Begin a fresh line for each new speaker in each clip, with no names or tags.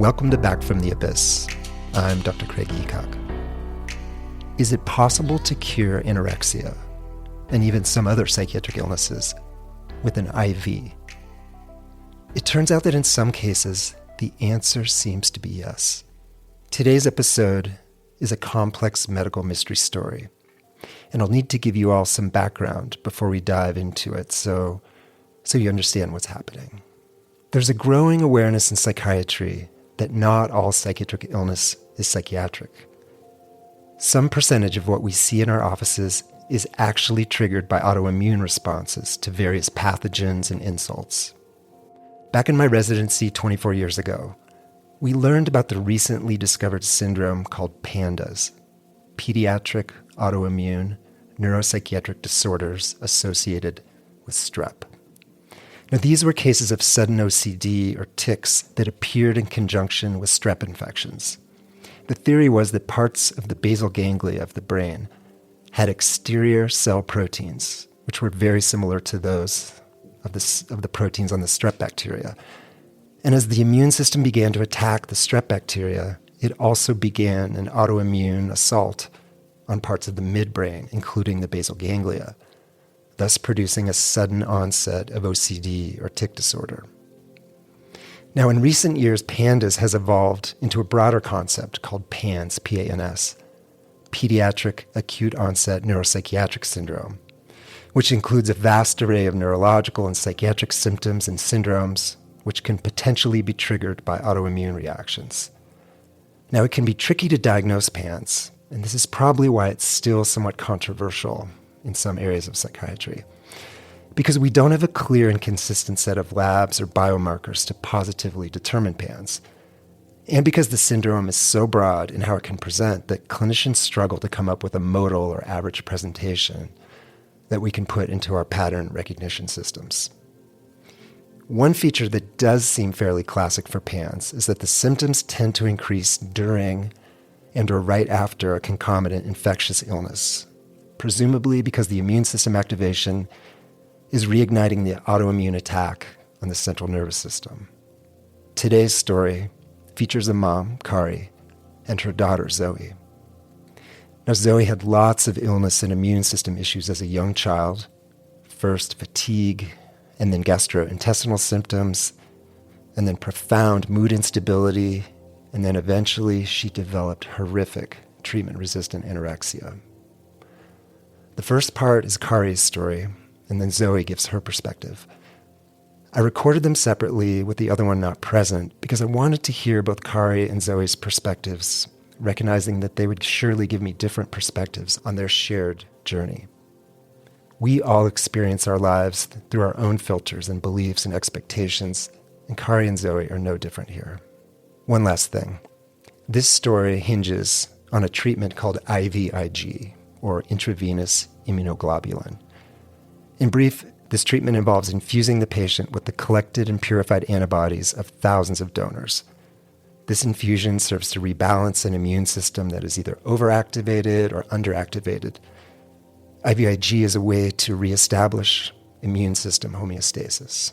welcome to Back from the Abyss. I'm Dr. Craig Eacock. Is it possible to cure anorexia and even some other psychiatric illnesses with an IV? It turns out that in some cases, the answer seems to be yes. Today's episode is a complex medical mystery story, and I'll need to give you all some background before we dive into it so you understand what's happening. There's a growing awareness in psychiatry that not all psychiatric illness is psychiatric. Some percentage of what we see in our offices is actually triggered by autoimmune responses to various pathogens and insults. Back in my residency 24 years ago, we learned about the recently discovered syndrome called PANDAS, pediatric autoimmune neuropsychiatric disorders associated with strep. Now, these were cases of sudden OCD or tics that appeared in conjunction with strep infections. The theory was that parts of the basal ganglia of the brain had exterior cell proteins, which were very similar to those of the proteins on the strep bacteria. And as the immune system began to attack the strep bacteria, it also began an autoimmune assault on parts of the midbrain, including the basal ganglia, thus producing a sudden onset of OCD or tic disorder. Now, in recent years, PANDAS has evolved into a broader concept called PANS, P-A-N-S, Pediatric Acute Onset Neuropsychiatric Syndrome, which includes a vast array of neurological and psychiatric symptoms and syndromes which can potentially be triggered by autoimmune reactions. Now, it can be tricky to diagnose PANS, and this is probably why it's still somewhat controversial in some areas of psychiatry, because we don't have a clear and consistent set of labs or biomarkers to positively determine PANS, and because the syndrome is so broad in how it can present that clinicians struggle to come up with a modal or average presentation that we can put into our pattern recognition systems. One feature that does seem fairly classic for PANS is that the symptoms tend to increase during and or right after a concomitant infectious illness, presumably because the immune system activation is reigniting the autoimmune attack on the central nervous system. Today's story features a mom, Kari, and her daughter, Zoe. Now, Zoe had lots of illness and immune system issues as a young child, first fatigue, and then gastrointestinal symptoms, and then profound mood instability, and then eventually she developed horrific treatment-resistant anorexia. The first part is Kari's story, and then Zoe gives her perspective. I recorded them separately with the other one not present because I wanted to hear both Kari and Zoe's perspectives, recognizing that they would surely give me different perspectives on their shared journey. We all experience our lives through our own filters and beliefs and expectations, and Kari and Zoe are no different here. One last thing. This story hinges on a treatment called IVIG, or intravenous immunoglobulin. In brief, this treatment involves infusing the patient with the collected and purified antibodies of thousands of donors. This infusion serves to rebalance an immune system that is either overactivated or underactivated. IVIG is a way to reestablish immune system homeostasis.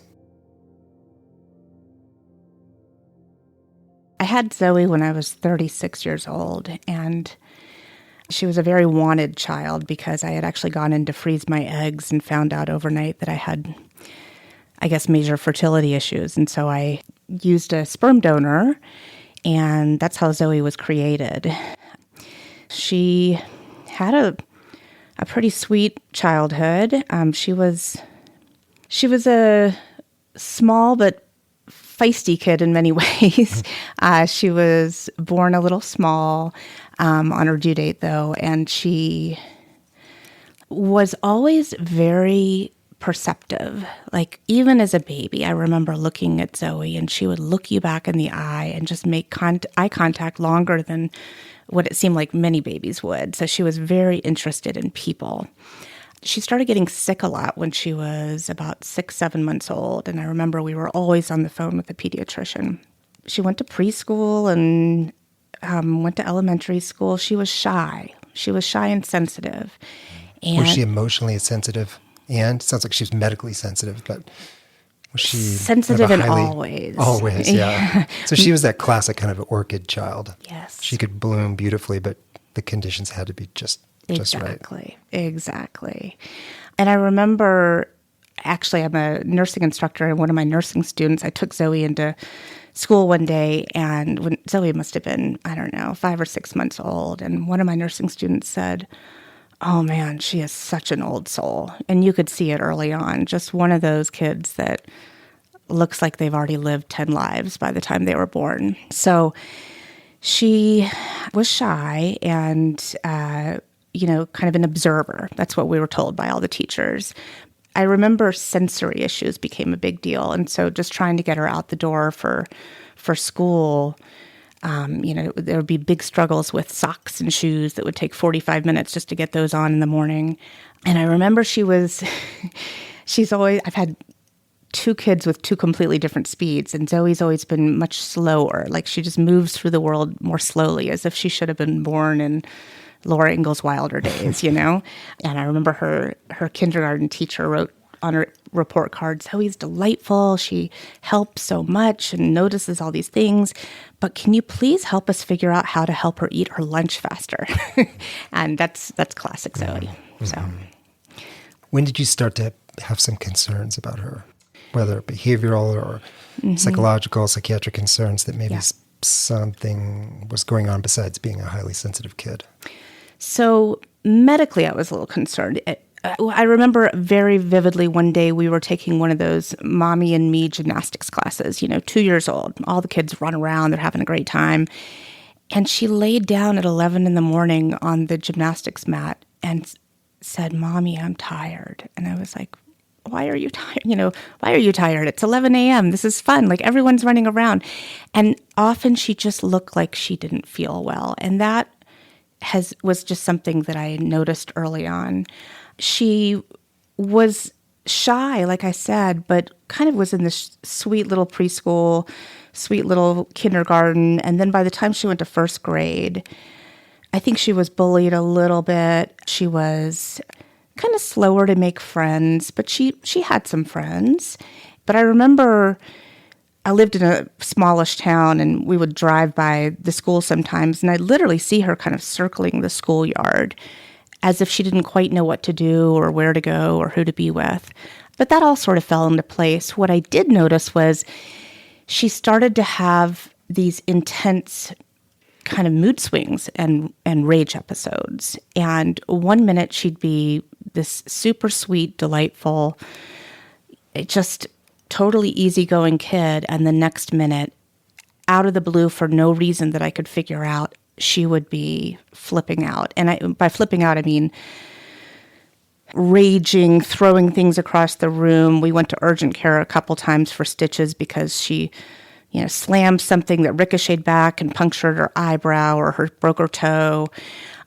I had Zoe when I was 36 years old, and she was a very wanted child because I had actually gone in to freeze my eggs and found out overnight that I had, major fertility issues. And so I used a sperm donor, and that's how Zoe was created. She had a pretty sweet childhood. She was a small but feisty kid in many ways. She was born a little small on her due date, though, and she was always very perceptive. Like, even as a baby, I remember looking at Zoe, and she would look you back in the eye and just make eye contact longer than what it seemed like many babies would. So she was very interested in people. She started getting sick a lot when she was about 6-7 months old, and I remember we were always on the phone with the pediatrician. She went to preschool and went to elementary school. She was shy. She was shy and sensitive. And
was she emotionally sensitive? And it sounds like she was medically sensitive, but Was she
sensitive
kind
in
of
all ways.
Always, yeah. So she was that classic kind of orchid child.
Yes.
She could bloom beautifully, but the conditions had to be just right.
Exactly. And I remember, actually, I'm a nursing instructor, and one of my nursing students, I took Zoe into school one day, and when Zoe must have been, 5 or 6 months old, and one of my nursing students said, "Oh man, she is such an old soul." And you could see it early on, just one of those kids that looks like they've already lived 10 lives by the time they were born. So she was shy and, kind of an observer. That's what we were told by all the teachers. I remember sensory issues became a big deal. And so just trying to get her out the door for school, there would be big struggles with socks and shoes that would take 45 minutes just to get those on in the morning. And I remember I've had 2 kids with 2 completely different speeds, and Zoe's always been much slower. Like she just moves through the world more slowly, as if she should have been born in Laura Ingalls Wilder days, And I remember her kindergarten teacher wrote on her report card, "Zoe's delightful. She helps so much and notices all these things, but can you please help us figure out how to help her eat her lunch faster?" And that's classic Zoe.
Mm-hmm.
So,
when did you start to have some concerns about her, whether behavioral or psychological, psychiatric concerns that maybe something was going on besides being a highly sensitive kid?
So medically, I was a little concerned. I remember very vividly one day we were taking one of those mommy and me gymnastics classes, 2 years old. All the kids run around. They're having a great time. And she laid down at 11 in the morning on the gymnastics mat and said, "Mommy, I'm tired." And I was like, "Why are you tired? Why are you tired? It's 11 a.m. This is fun. Like everyone's running around." And often she just looked like she didn't feel well. And that was just something that I noticed early on. She was shy, like I said, but kind of was in this sweet little preschool, sweet little kindergarten. And then by the time she went to first grade, I think she was bullied a little bit. She was kind of slower to make friends, but she had some friends. But I remember I lived in a smallish town, and we would drive by the school sometimes, and I'd literally see her kind of circling the schoolyard as if she didn't quite know what to do or where to go or who to be with. But that all sort of fell into place. What I did notice was she started to have these intense kind of mood swings and rage episodes. And one minute she'd be this super sweet, delightful, just totally easygoing kid, and the next minute, out of the blue for no reason that I could figure out, she would be flipping out. And by flipping out, I mean raging, throwing things across the room. We went to urgent care a couple times for stitches because she, slammed something that ricocheted back and punctured her eyebrow or broke her toe.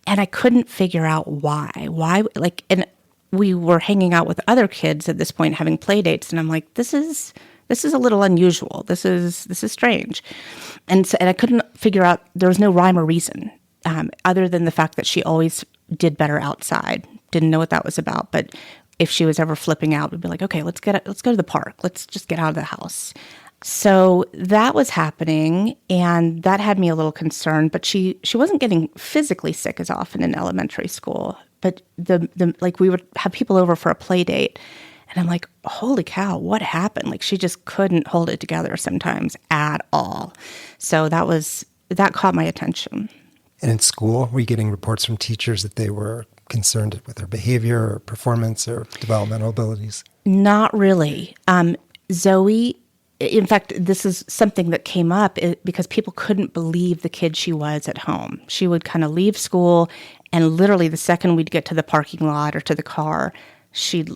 And I couldn't figure out why. And we were hanging out with other kids at this point, having play dates, and I'm like, this is a little unusual. This is strange. And I couldn't figure out, there was no rhyme or reason, other than the fact that she always did better outside. Didn't know what that was about, but if she was ever flipping out, we'd be like, okay, let's go to the park. Let's just get out of the house. So that was happening, and that had me a little concerned, but she wasn't getting physically sick as often in elementary school. But we would have people over for a play date, and I'm like, holy cow, what happened? Like she just couldn't hold it together sometimes at all. So that caught my attention.
And in school, were you getting reports from teachers that they were concerned with her behavior or performance or developmental abilities?
Not really. Zoe, in fact, this is something that came up because people couldn't believe the kid she was at home. She would kind of leave school, and literally the second we'd get to the parking lot or to the car, she'd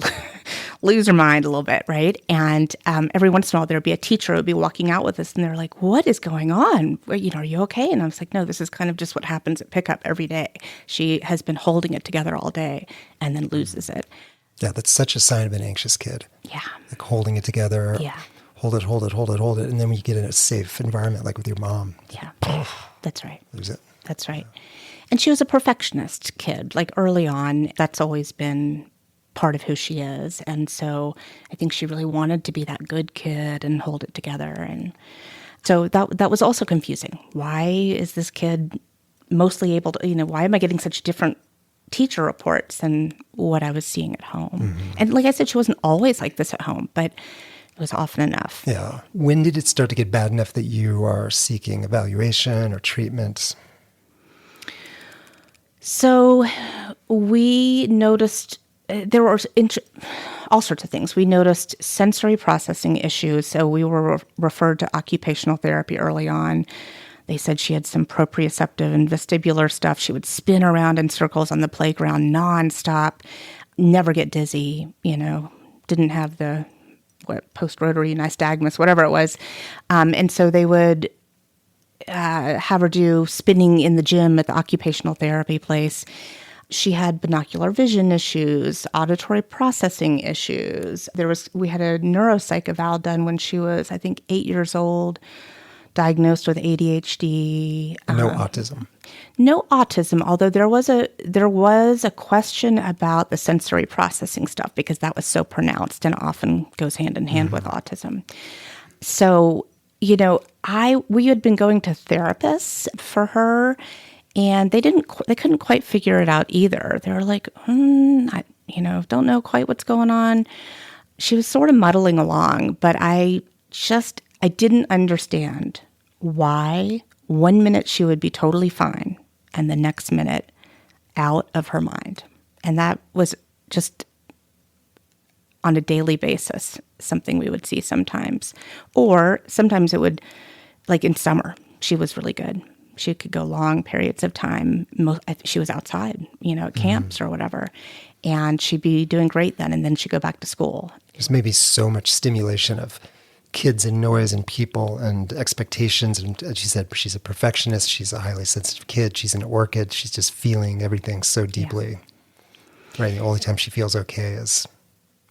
lose her mind a little bit, right? And every once in a while, there'd be a teacher who would be walking out with us, and they're like, "What is going on? Are you okay?" And I was like, "No, this is kind of just what happens at pickup every day. She has been holding it together all day and then loses it."
Yeah, that's such a sign of an anxious kid.
Yeah.
Like holding it together.
Yeah.
Hold it. And then when you get in a safe environment, like with your mom.
Yeah. That's right.
Lose it.
That's right. And she was a perfectionist kid. Like early on, that's always been part of who she is. And so I think she really wanted to be that good kid and hold it together. And so that was also confusing. Why is this kid mostly able to, why am I getting such different teacher reports than what I was seeing at home? Mm-hmm. And like I said, she wasn't always like this at home, but it was often enough.
Yeah. When did it start to get bad enough that you are seeking evaluation or treatment?
So we noticed there were all sorts of things. We noticed sensory processing issues. So we were referred to occupational therapy early on. They said she had some proprioceptive and vestibular stuff. She would spin around in circles on the playground nonstop, never get dizzy, didn't have the post-rotary nystagmus, whatever it was. And so they would have her do spinning in the gym at the occupational therapy place. She had binocular vision issues, auditory processing issues. We had a neuropsych eval done when she was, I think, 8 years old, diagnosed with ADHD.
No autism.
No autism, although there was a question about the sensory processing stuff because that was so pronounced and often goes hand in hand with autism. So, we had been going to therapists for her, and they couldn't quite figure it out either. They were like, I don't know quite what's going on. She was sort of muddling along, but I didn't understand why 1 minute she would be totally fine and the next minute out of her mind. And that was just on a daily basis, something we would see sometimes. Or sometimes it would, like in summer, she was really good. She could go long periods of time. She was outside, at camps or whatever. And she'd be doing great then, and then she'd go back to school.
There's maybe so much stimulation of kids and noise and people and expectations. And as she said, she's a perfectionist. She's a highly sensitive kid. She's an orchid. She's just feeling everything so deeply. Yeah. Right? The only time she feels okay is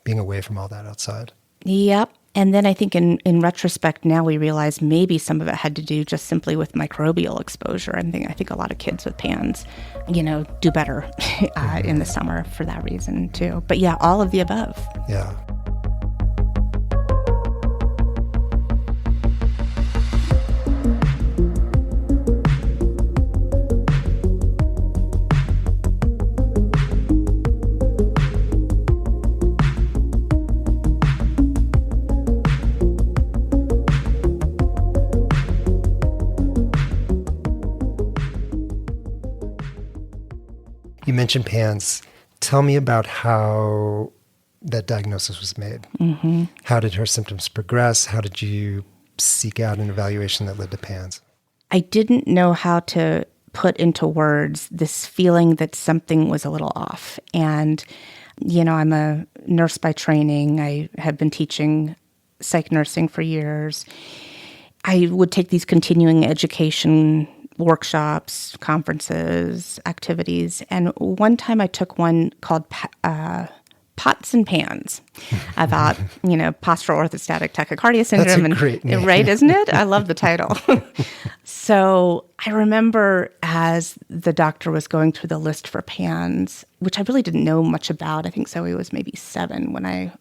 being away from all that outside.
Yep. And then I think in retrospect now we realize maybe some of it had to do just simply with microbial exposure. I think a lot of kids with PANS, do better in the summer for that reason too. But yeah, all of the above.
Yeah. You mentioned PANS. Tell me about how that diagnosis was made. Mm-hmm. How did her symptoms progress? How did you seek out an evaluation that led to PANS?
I didn't know how to put into words this feeling that something was a little off. And, I'm a nurse by training. I have been teaching psych nursing for years. I would take these continuing education workshops, conferences, activities. And one time I took one called Pots and Pans about, postural orthostatic tachycardia syndrome.
That's a great name.
Right, isn't it? I love the title. So I remember as the doctor was going through the list for PANS, which I really didn't know much about. I think Zoe was maybe 7 when I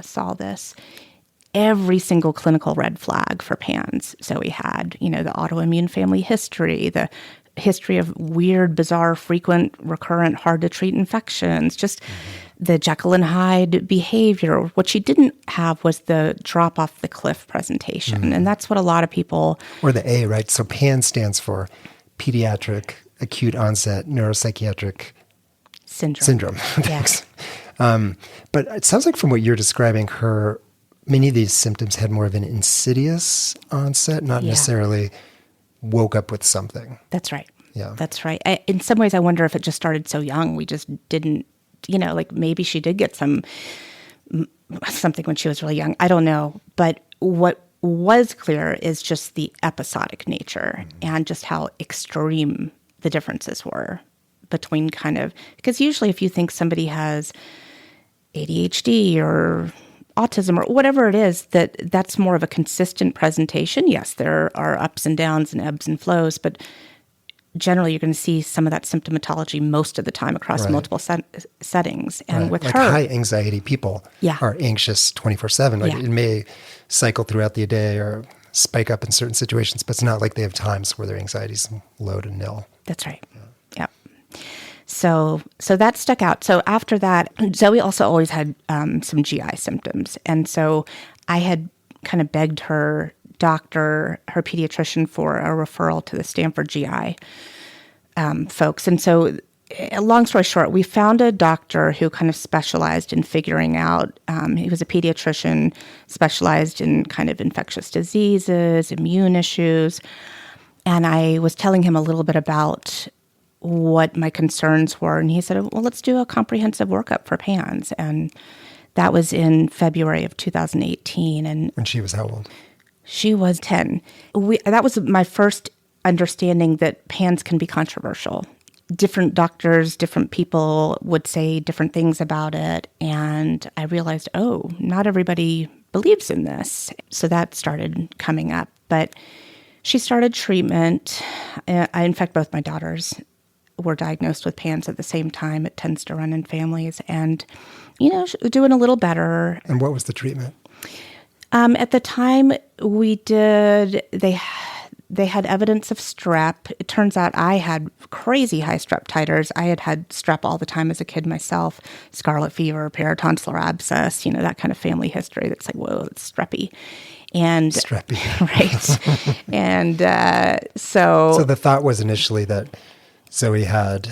saw this. Every single clinical red flag for PANS. So we had, the autoimmune family history, the history of weird, bizarre, frequent, recurrent, hard-to-treat infections, just the Jekyll and Hyde behavior. What she didn't have was the drop-off-the-cliff presentation, and that's what a lot of people...
Or the A, right? So PANS stands for pediatric, acute onset, neuropsychiatric syndrome. Thanks. But it sounds like from what you're describing, many of these symptoms had more of an insidious onset, not necessarily woke up with something.
That's right.
Yeah.
That's right. In some ways, I wonder if it just started so young. We just didn't, maybe she did get something when she was really young. I don't know. But what was clear is just the episodic nature and just how extreme the differences were between because usually if you think somebody has ADHD or autism or whatever it is, that's more of a consistent presentation. Yes, there are ups and downs and ebbs and flows, but generally you're going to see some of that symptomatology most of the time across
Right.
multiple settings. And
Right.
with
like
her,
high anxiety people are anxious 24/7. Like
Yeah.
it may cycle throughout the day or spike up in certain situations, but it's not like they have times where their anxiety's low to nil.
That's right. Yep. So that stuck out. So after that, Zoe also always had some GI symptoms. And so I had kind of begged her doctor, her pediatrician, for a referral to the Stanford GI folks. And so, long story short, we found a doctor who kind of specialized in figuring out, he was a pediatrician, specialized in kind of infectious diseases, immune issues. And I was telling him a little bit about what my concerns were. And he said, well, let's do a comprehensive workup for PANDAS. And that was in February of 2018. And
And she was how old?
she was 10. That was my first understanding that PANDAS can be controversial. Different doctors, different people would say different things about it. And I realized, oh, not everybody believes in this. So that started coming up. But she started treatment. In fact, both my daughters were diagnosed with PANDAS at the same time. It tends to run in families. And, doing a little better.
And what was the treatment?
At the time they had evidence of strep. It turns out I had crazy high strep titers. I had strep all the time as a kid myself, scarlet fever, peritonsillar abscess, that kind of family history that's like, whoa, it's streppy. And
Streppy.
right. And so
the thought was initially that Zoe had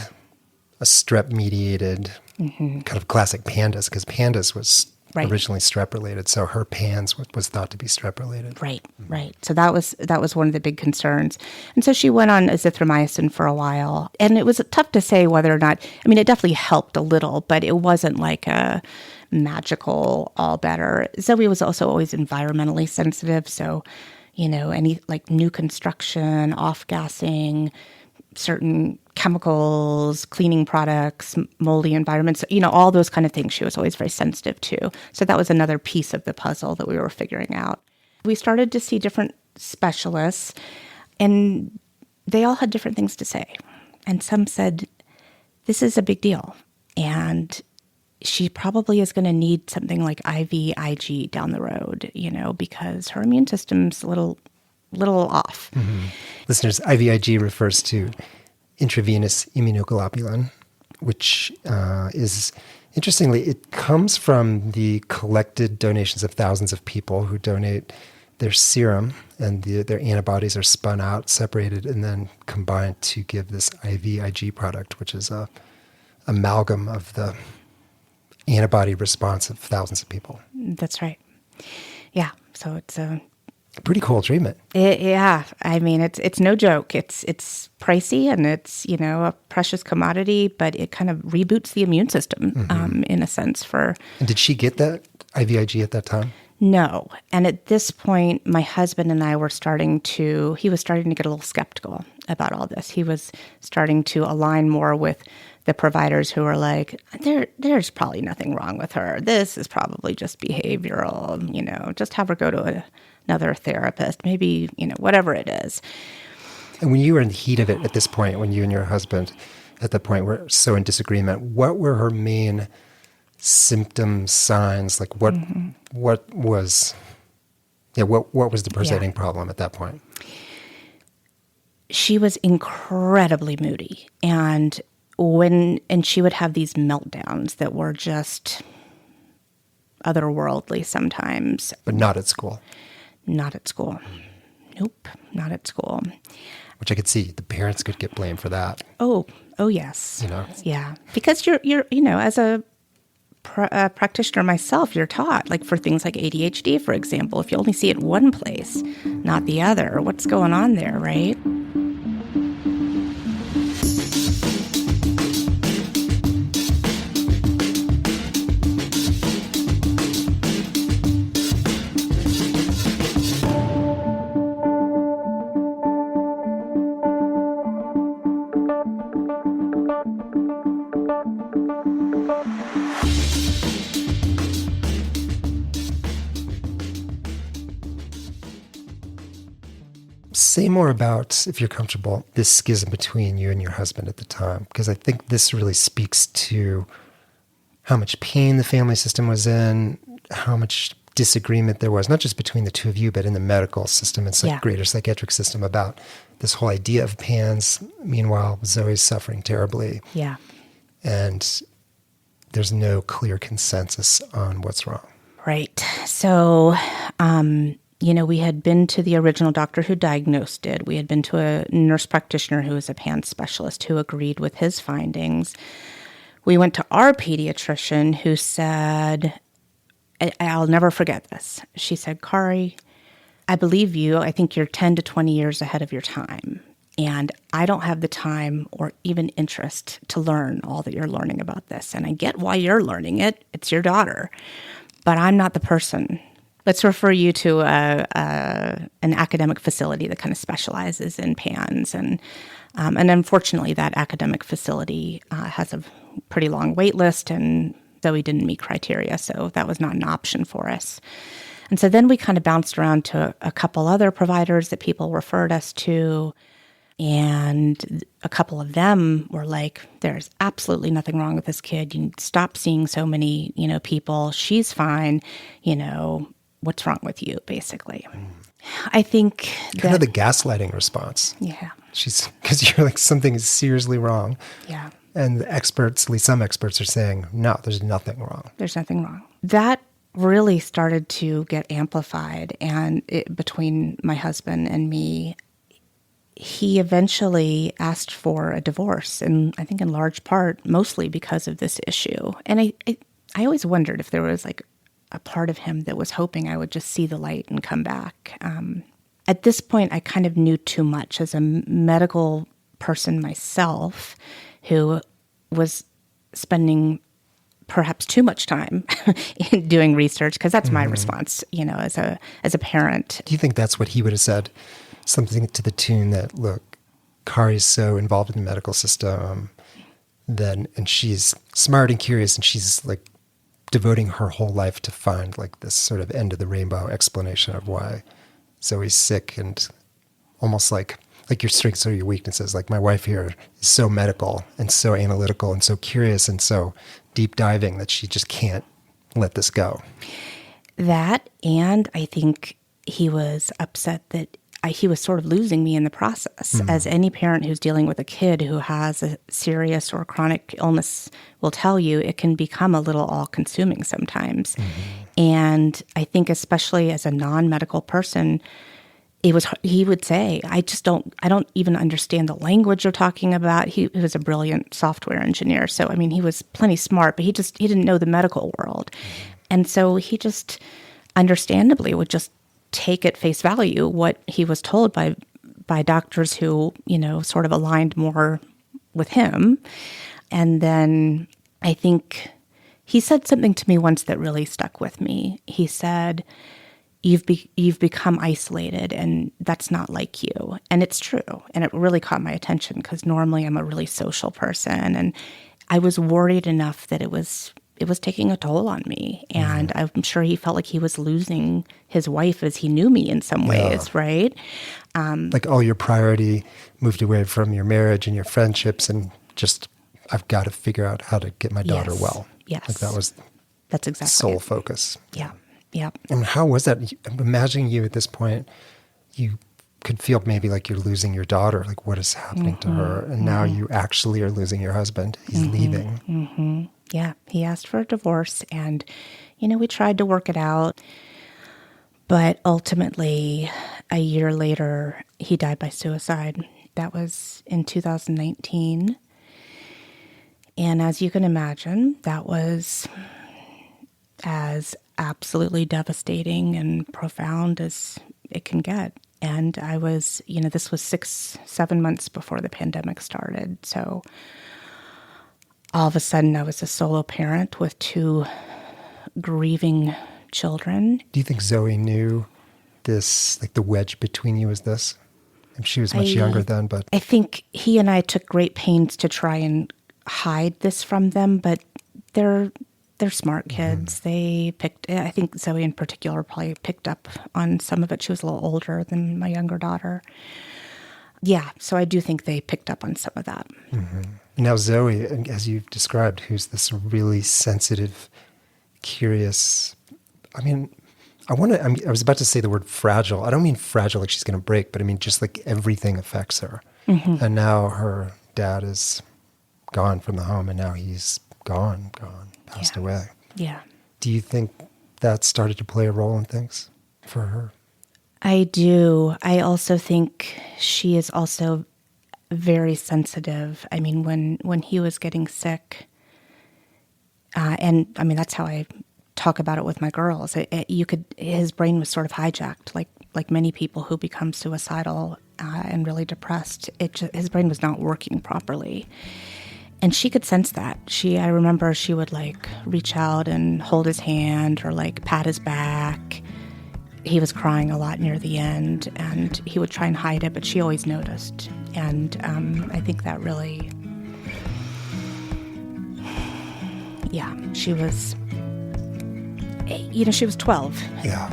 a strep-mediated kind of classic PANDAS, because PANDAS was originally strep-related. So her PANS was thought to be strep-related.
Right. So that was one of the big concerns. And so she went on azithromycin for a while. And it was tough to say whether or not, it definitely helped a little, but it wasn't like a magical all better. Zoe was also always environmentally sensitive. So, any like new construction, off-gassing, certain chemicals, cleaning products, moldy environments, all those kind of things she was always very sensitive to. So that was another piece of the puzzle that we were figuring out. We started to see different specialists, and they all had different things to say. And some said, this is a big deal, and she probably is going to need something like IVIG down the road, because her immune system's a little off.
Mm-hmm. Listeners, IVIG refers to intravenous immunoglobulin, which is, interestingly, it comes from the collected donations of thousands of people who donate their serum, and their antibodies are spun out, separated, and then combined to give this IVIG product, which is a amalgam of the antibody response of thousands of people.
That's right. Yeah. So it's a
pretty cool treatment.
It's no joke. It's pricey, and it's, a precious commodity, but it kind of reboots the immune system, in a sense.
And did she get that IVIG at that time?
No. And at this point, my husband and I he was starting to get a little skeptical about all this. He was starting to align more with the providers who were like, there's probably nothing wrong with her. This is probably just behavioral, just have her go to another therapist, maybe, whatever it is.
And when you were in the heat of it at this point, when you and your husband at that point were so in disagreement, what were her main symptom signs? Like what was the presenting problem at that point?
She was incredibly moody, and she would have these meltdowns that were just otherworldly sometimes.
But not at school.
Not at school. Nope, not at school.
Which I could see the parents could get blamed for that.
Oh yes. Yeah, because you're as a practitioner myself, you're taught, like for things like ADHD, for example, if you only see it one place, not the other, what's going on there, right?
Say more about, if you're comfortable, this schism between you and your husband at the time, because I think this really speaks to how much pain the family system was in, how much disagreement there was, not just between the two of you, but in the medical system and greater psychiatric system about this whole idea of PANDAS. Meanwhile, Zoe's suffering terribly.
Yeah.
And there's no clear consensus on what's wrong.
Right. So, we had been to the original doctor who diagnosed it. We had been to a nurse practitioner who was a PANDAS specialist who agreed with his findings. We went to our pediatrician who said, I'll never forget this. She said, Kari, I believe you. I think you're 10 to 20 years ahead of your time. And I don't have the time or even interest to learn all that you're learning about this. And I get why you're learning it. It's your daughter. But I'm not the person. Let's refer you to an academic facility that kind of specializes in PANDAS. And unfortunately, that academic facility has a pretty long wait list, and Zoe didn't meet criteria, so that was not an option for us. And so then we kind of bounced around to a couple other providers that people referred us to, and a couple of them were like, there's absolutely nothing wrong with this kid. You need to stop seeing so many, people. She's fine. What's wrong with you, basically? I think
kind of the gaslighting response.
Yeah.
Because you're like, something is seriously wrong.
Yeah.
And the experts, at least some experts, are saying, no, there's nothing wrong.
There's nothing wrong. That really started to get amplified, and between my husband and me, he eventually asked for a divorce, and I think in large part, mostly because of this issue. And I always wondered if there was like a part of him that was hoping I would just see the light and come back. At this point, I kind of knew too much as a medical person myself, who was spending perhaps too much time in doing research, because that's my response, as a parent.
Do you think that's what he would have said? Something to the tune that, look, Kari's so involved in the medical system, and she's smart and curious, and she's like devoting her whole life to find like this sort of end of the rainbow explanation of why Zoe's sick, and almost like your strengths or your weaknesses. Like my wife here is so medical and so analytical and so curious and so deep diving that she just can't let this go.
That, and I think he was upset that he was sort of losing me in the process. As any parent who's dealing with a kid who has a serious or chronic illness will tell you, it can become a little all-consuming sometimes. And I think especially as a non-medical person, he would say, I don't even understand the language you're talking about. He was a brilliant software engineer. So, he was plenty smart, but he didn't know the medical world. And so he just understandably would just take at face value what he was told by doctors who, sort of aligned more with him. And then I think he said something to me once that really stuck with me. He said, You've become isolated, and that's not like you. And it's true. And it really caught my attention, because normally I'm a really social person, and I was worried enough that it was taking a toll on me. And I'm sure he felt like he was losing his wife as he knew me in some ways, right?
Like all your priority moved away from your marriage and your friendships, and just, I've got to figure out how to get my daughter well.
Yes.
Like that's
exactly
sole
it.
focus.
Yeah. Yeah.
And how was that? I'm imagining you at this point, you could feel maybe like you're losing your daughter, like what is happening to her? And now you actually are losing your husband. He's leaving.
Yeah. He asked for a divorce, and, we tried to work it out. But ultimately, a year later, he died by suicide. That was in 2019. And as you can imagine, that was as absolutely devastating and profound as it can get. And I was, this was 6-7 months before the pandemic started. So all of a sudden I was a solo parent with 2 grieving children.
Do you think Zoe knew this, like the wedge between you was this? And she was much younger then, but
I think he and I took great pains to try and hide this from them, but they're They're smart kids. They picked, I think Zoe in particular probably picked up on some of it. She was a little older than my younger daughter. Yeah, so I do think they picked up on some of that.
Now Zoe, as you've described, who's this really sensitive, curious, I mean, I was about to say the word fragile. I don't mean fragile like she's going to break, but I mean just like everything affects her. And now her dad is gone from the home, and now he's gone, passed away.
Yeah.
Do you think that started to play a role in things for her?
I do. I also think she is also very sensitive. I mean, when he was getting sick, and I mean, that's how I talk about it with my girls. His brain was sort of hijacked, like many people who become suicidal and really depressed. His brain was not working properly. And she could sense that. I remember she would like reach out and hold his hand or like pat his back. He was crying a lot near the end, and he would try and hide it, but she always noticed. And I think that really, she was, she was 12.
Yeah.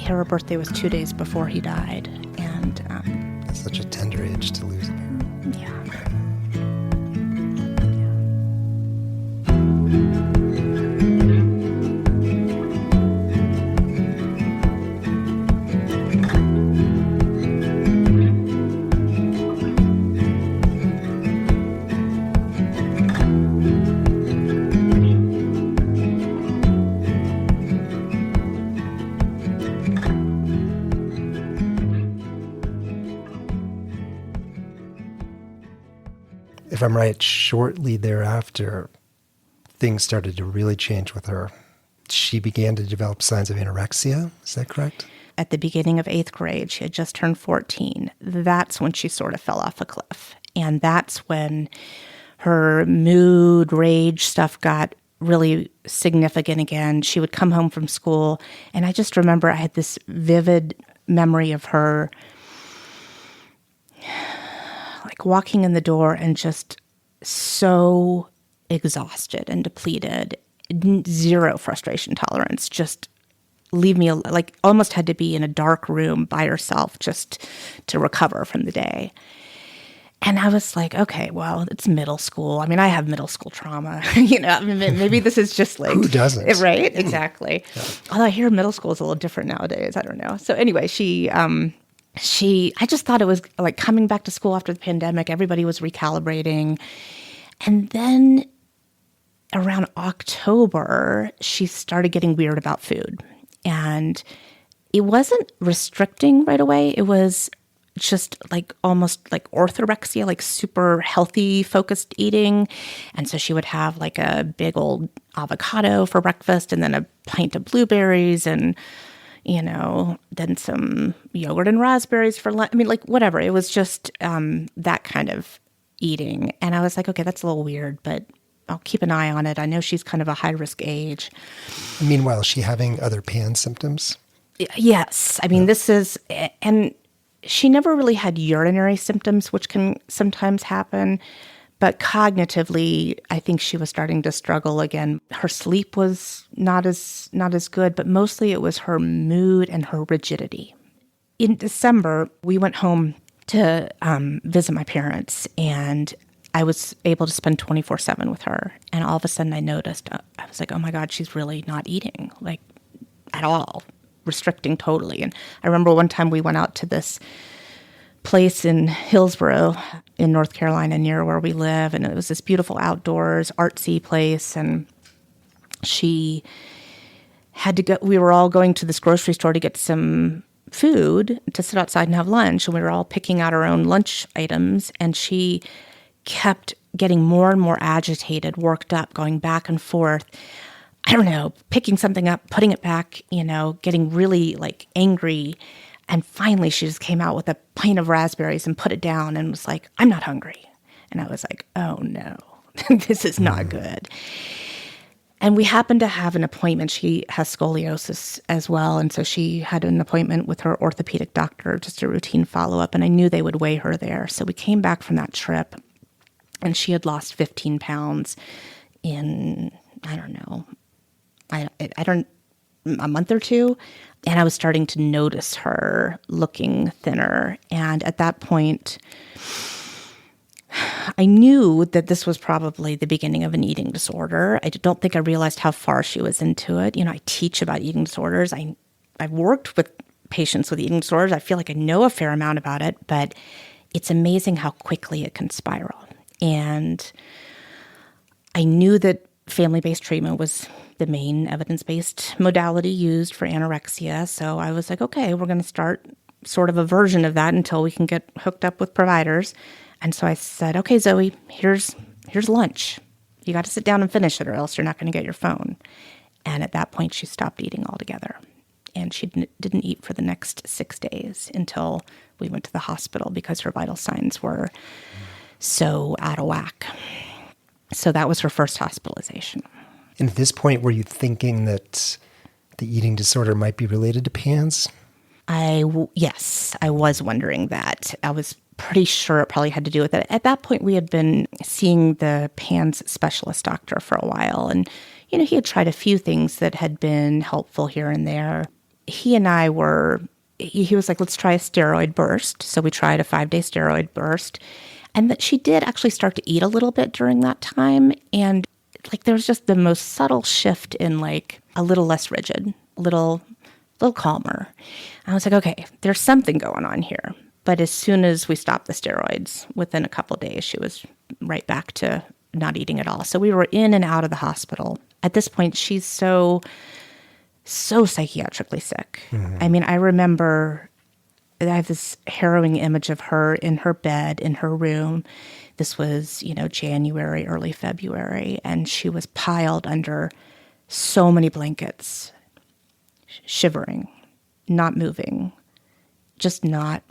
Her birthday was 2 days before he died. And
that's such a tender age to lose a parent.
Yeah.
If I'm right, shortly thereafter, things started to really change with her. She began to develop signs of anorexia. Is that correct?
At the beginning of 8th grade, she had just turned 14. That's when she sort of fell off a cliff. And that's when her mood, rage stuff got really significant again. She would come home from school, and I just remember I had this vivid memory of her like walking in the door and just so exhausted and depleted, zero frustration tolerance, just leave me, like almost had to be in a dark room by herself just to recover from the day. And I was like, okay, well, it's middle school. I mean, I have middle school trauma, I mean, maybe this is just like...
Who doesn't?
Right, exactly. Yeah. Although I hear middle school is a little different nowadays. I don't know. So anyway, I just thought it was like coming back to school after the pandemic, everybody was recalibrating. And then around October, she started getting weird about food. And it wasn't restricting right away. It was just like almost like orthorexia, like super healthy focused eating. And so she would have like a big old avocado for breakfast and then a pint of blueberries and then some yogurt and raspberries for lunch. I mean, like whatever. It was just that kind of eating. And I was like, okay, that's a little weird, but I'll keep an eye on it. I know she's kind of a high-risk age.
Meanwhile, is she having other PANDAS symptoms?
Yes. I mean, and she never really had urinary symptoms, which can sometimes happen. But cognitively, I think she was starting to struggle again. Her sleep was not as good, but mostly it was her mood and her rigidity. In December, we went home to visit my parents, and I was able to spend 24/7 with her. And all of a sudden I noticed, I was like, oh my God, she's really not eating, like at all, restricting totally. And I remember one time we went out to this place in Hillsborough in North Carolina near where we live, and it was this beautiful outdoors artsy place, and she had to go. We were all going to this grocery store to get some food to sit outside and have lunch, and we were all picking out our own lunch items, and she kept getting more and more agitated, worked up, going back and forth. I don't know, picking something up, putting it back, getting really like angry. And finally, she just came out with a pint of raspberries and put it down and was like, I'm not hungry. And I was like, oh no, this is not good. And we happened to have an appointment. She has scoliosis as well. And so she had an appointment with her orthopedic doctor, just a routine follow-up. And I knew they would weigh her there. So we came back from that trip, and she had lost 15 pounds in I don't know, I don't, a month or two. And I was starting to notice her looking thinner. And at that point, I knew that this was probably the beginning of an eating disorder. I don't think I realized how far she was into it. I teach about eating disorders. I've worked with patients with eating disorders. I feel like I know a fair amount about it, but it's amazing how quickly it can spiral. And I knew that family-based treatment was the main evidence-based modality used for anorexia. So I was like, okay, we're going to start sort of a version of that until we can get hooked up with providers. And so I said, okay, Zoe, here's lunch. You got to sit down and finish it or else you're not going to get your phone. And at that point, she stopped eating altogether. And she didn't eat for the next 6 days until we went to the hospital because her vital signs were so out of whack. So that was her first hospitalization.
And at this point, were you thinking that the eating disorder might be related to PANS?
Yes, I was wondering that. I was pretty sure it probably had to do with it. At that point, we had been seeing the PANS specialist doctor for a while. And, he had tried a few things that had been helpful here and there. He and I he was like, let's try a steroid burst. So we tried a 5-day steroid burst. And that she did actually start to eat a little bit during that time. And there was just the most subtle shift in a little less rigid, a little calmer. I was like, okay, there's something going on here. But as soon as we stopped the steroids, within a couple of days, she was right back to not eating at all. So we were in and out of the hospital. At this point, she's so psychiatrically sick. Mm-hmm. I mean, I remember I have this harrowing image of her in her bed, in her room. This was, January, early February, and she was piled under so many blankets, shivering, not moving, just not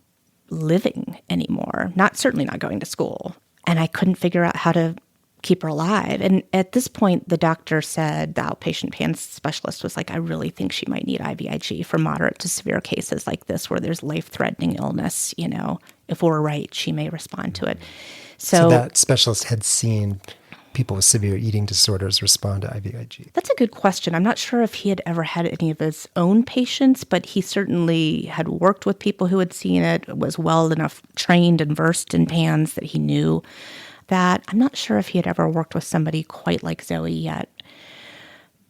living anymore, certainly not going to school. And I couldn't figure out how to keep her alive. And at this point, the doctor said, the outpatient PANS specialist was like, I really think she might need IVIG for moderate to severe cases like this where there's life-threatening illness. If we're right, she may respond to it. So
that specialist had seen people with severe eating disorders respond to IVIG.
That's a good question. I'm not sure if he had ever had any of his own patients, but he certainly had worked with people who had seen it, was well enough trained and versed in PANS that he knew that. I'm not sure if he had ever worked with somebody quite like Zoe yet.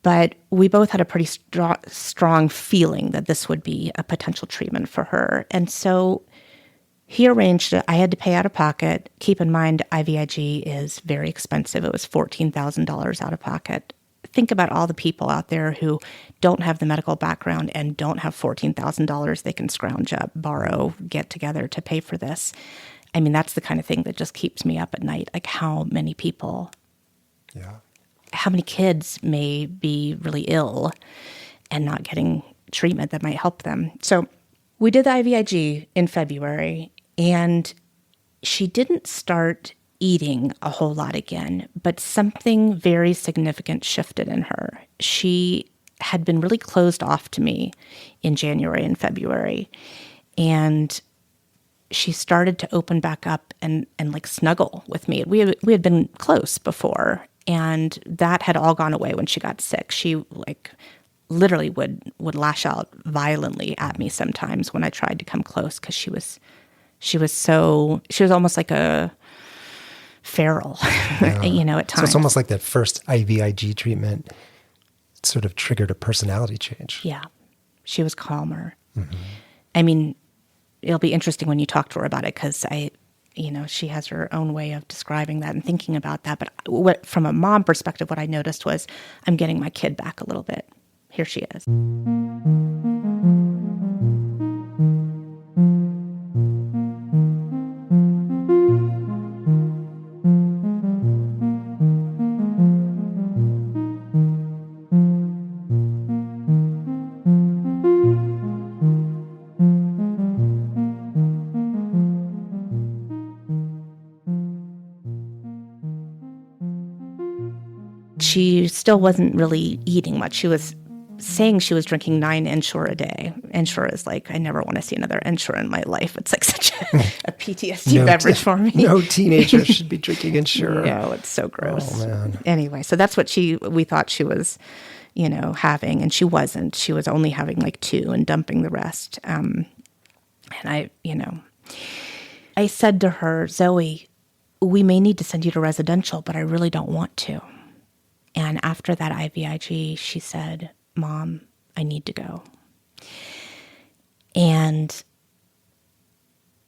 But we both had a pretty strong feeling that this would be a potential treatment for her. And so he arranged it. I had to pay out of pocket. Keep in mind, IVIG is very expensive. It was $14,000 out of pocket. Think about all the people out there who don't have the medical background and don't have $14,000 they can scrounge up, borrow, get together to pay for this. I mean, that's the kind of thing that just keeps me up at night. How many people, how many kids may be really ill and not getting treatment that might help them. So we did the IVIG in February, and she didn't start eating a whole lot again, but something very significant shifted in her. She had been really closed off to me in January and February, and she started to open back up and snuggle with me. We had been close before, and that had all gone away when she got sick. She literally would lash out violently at me sometimes when I tried to come close because she was almost like a feral, at times.
So it's almost like that first IVIG treatment sort of triggered a personality change.
Yeah, she was calmer.
Mm-hmm.
I mean, it'll be interesting when you talk to her about it because she has her own way of describing that and thinking about that. But from a mom perspective, what I noticed was I'm getting my kid back a little bit. Here she is. She still wasn't really eating much. She was saying she was drinking 9 Ensure a day. Ensure is like, I never want to see another Ensure in my life. It's like such a PTSD beverage for me.
No teenager should be drinking Ensure.
No, it's so gross.
Oh, man.
Anyway, so that's what we thought she was, having, and she wasn't. She was only having like 2 and dumping the rest. And I said to her, Zoe, we may need to send you to residential, but I really don't want to. And after that IVIG, she said, Mom, I need to go. And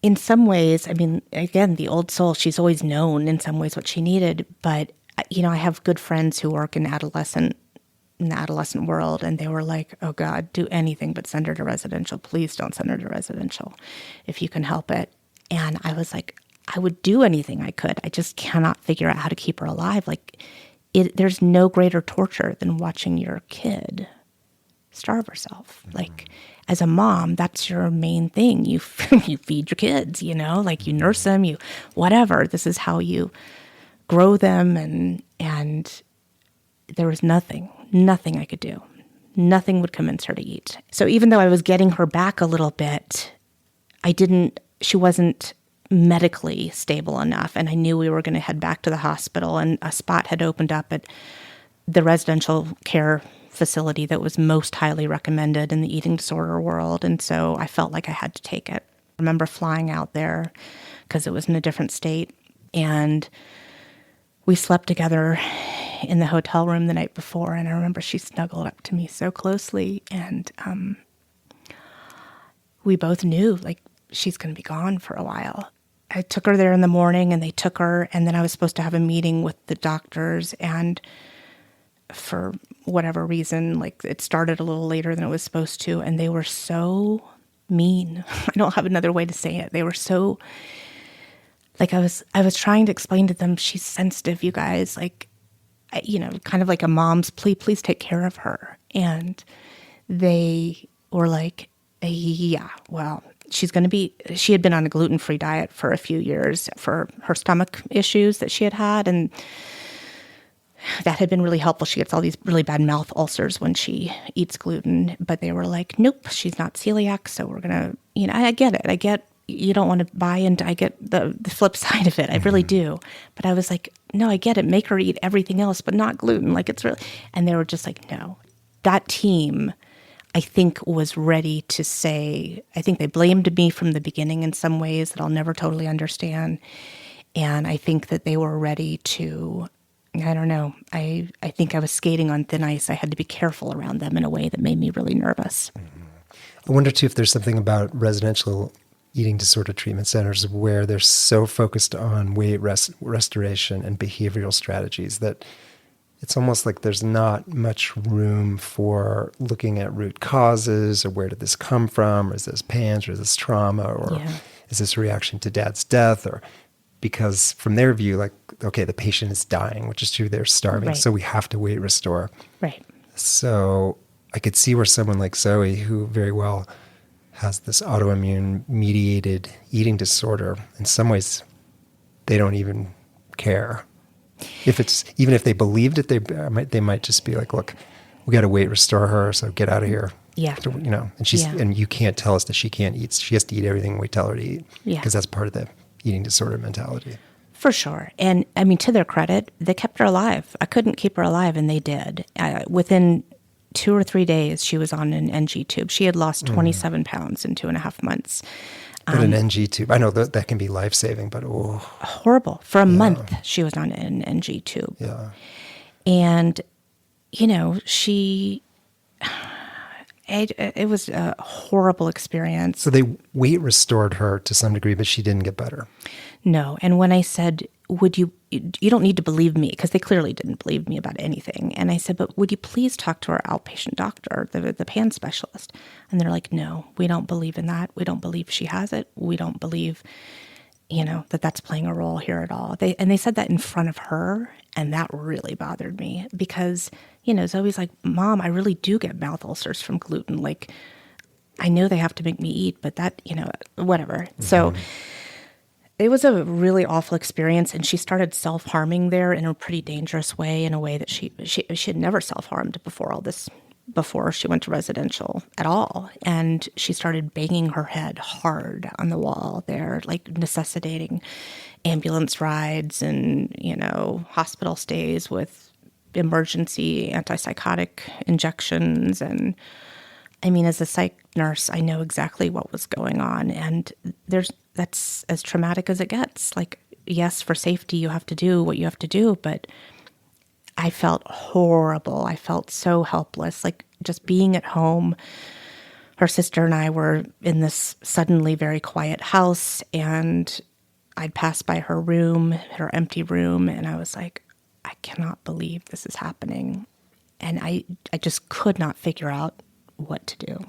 in some ways, I mean, again, the old soul, she's always known in some ways what she needed. But, I have good friends who work in the adolescent world, and they were like, oh God, do anything but send her to residential. Please don't send her to residential if you can help it. And I was like, I would do anything I could. I just cannot figure out how to keep her alive. Like, there's no greater torture than watching your kid starve herself. Mm-hmm. Like, as a mom, that's your main thing. You feed your kids, like you nurse them, you whatever. This is how you grow them, and there was nothing I could do. Nothing would convince her to eat. So even though I was getting her back a little bit, she wasn't medically stable enough, and I knew we were going to head back to the hospital, and a spot had opened up at the residential care facility that was most highly recommended in the eating disorder world, and so I felt like I had to take it. I remember flying out there because it was in a different state, and we slept together in the hotel room the night before, and I remember she snuggled up to me so closely, and we both knew, like, she's going to be gone for a while. I took her there in the morning, and they took her, and then I was supposed to have a meeting with the doctors, and for whatever reason, like, it started a little later than it was supposed to, and they were so mean. I don't have another way to say it. They were so, like, I was trying to explain to them, she's sensitive, you guys, like, kind of like a mom's plea, please take care of her. And they were like, yeah, well, she had been on a gluten-free diet for a few years for her stomach issues that she had, and that had been really helpful. She gets all these really bad mouth ulcers when she eats gluten, but they were like, nope, she's not celiac, so we're going to, I get it. I get you don't want to buy into, I get the flip side of it. I really do. But I was like, no, I get it. Make her eat everything else, but not gluten. Like, it's really, and they were just like, no. That team, I think, was ready to say, I think they blamed me from the beginning in some ways that I'll never totally understand. And I think that they were ready to, I don't know, I think I was skating on thin ice. I had to be careful around them in a way that made me really nervous.
I wonder, too, if there's something about residential eating disorder treatment centers where they're so focused on weight restoration and behavioral strategies that it's almost like there's not much room for looking at root causes, or where did this come from, or is this PANDAS, or is this trauma, or is this a reaction to dad's death, or because from their view, like, okay, the patient is dying, which is true, they're starving, so we have to weight restore.
Right.
So I could see where someone like Zoe, who very well has this autoimmune mediated eating disorder, in some ways they don't even care. Even if they believed it, they might just be like, look, we got to weight restore her, so get out of here.
Yeah.
And you can't tell us that she can't eat. She has to eat everything we tell her to eat. Yeah. Because that's part of the eating disorder mentality.
For sure. And I mean, to their credit, they kept her alive. I couldn't keep her alive, and they did. Within 2 or 3 days, she was on an NG tube. She had lost 27 pounds in 2.5 months.
But an NG tube, I know that can be life-saving, but
horrible. For a month, she was on an NG tube.
Yeah.
And, it was a horrible experience.
So they weight restored her to some degree, but she didn't get better.
No. And when I said, you don't need to believe me, because they clearly didn't believe me about anything. And I said, but would you please talk to our outpatient doctor, the PAN specialist? And they're like, no, we don't believe in that. We don't believe she has it. We don't believe, that's playing a role here at all. They said that in front of her, and that really bothered me because, Zoe's like, Mom, I really do get mouth ulcers from gluten. Like, I know they have to make me eat, but that, whatever. Mm-hmm. So it was a really awful experience, and she started self-harming there in a pretty dangerous way, in a way that she had never self-harmed before all this before she went to residential at all. And she started banging her head hard on the wall there, like necessitating ambulance rides and, hospital stays with emergency antipsychotic injections. And I mean, as a psych nurse, I know exactly what was going on. And that's as traumatic as it gets. Like, yes, for safety, you have to do what you have to do, but I felt horrible. I felt so helpless, like just being at home. Her sister and I were in this suddenly very quiet house, and I'd pass by her room, her empty room, and I was like, I cannot believe this is happening. And I just could not figure out what to do.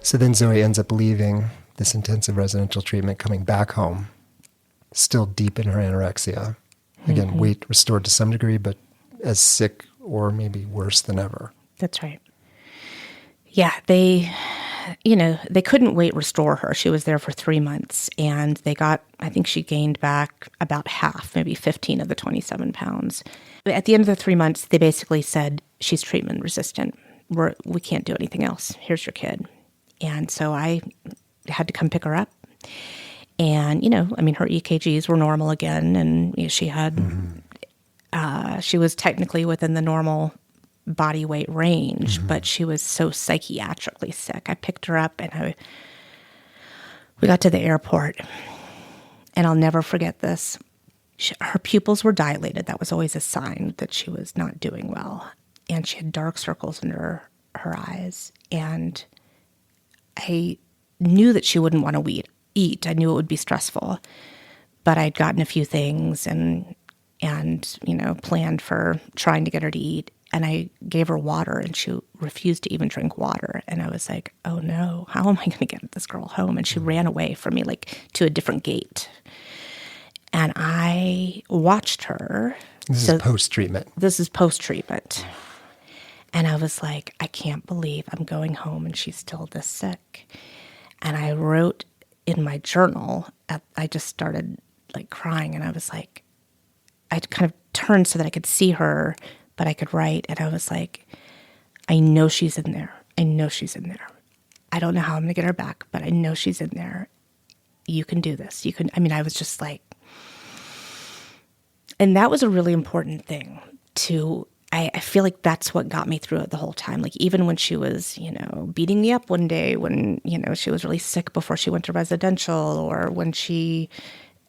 So then Zoe ends up leaving this intensive residential treatment, coming back home, still deep in her anorexia. Again, weight restored to some degree, but as sick or maybe worse than ever.
That's right. Yeah, they couldn't weight restore her. She was there for 3 months, and I think she gained back about half, maybe 15 of the 27 pounds. But at the end of the 3 months, they basically said, she's treatment resistant. We can't do anything else. Here's your kid. And so I had to come pick her up. And, her EKGs were normal again. And she had, she was technically within the normal body weight range, but she was so psychiatrically sick. I picked her up and we got to the airport. And I'll never forget this. Her pupils were dilated. That was always a sign that she was not doing well. And she had dark circles under her eyes. And I knew that she wouldn't want to eat. I knew it would be stressful, but I'd gotten a few things and planned for trying to get her to eat. And I gave her water, and she refused to even drink water. And I was like, oh no, how am I going to get this girl home? And she ran away from me, like to a different gate. And I watched her.
This is post-treatment.
This is post-treatment. And I was like, I can't believe I'm going home and she's still this sick. And I wrote in my journal, I just started like crying, and I was like, I kind of turned so that I could see her, but I could write. And I was like, I know she's in there. I know she's in there. I don't know how I'm going to get her back, but I know she's in there. You can do this. I was just like, and that was a really important thing to, I feel like that's what got me through it the whole time. Like even when she was, beating me up one day when, she was really sick before she went to residential, or when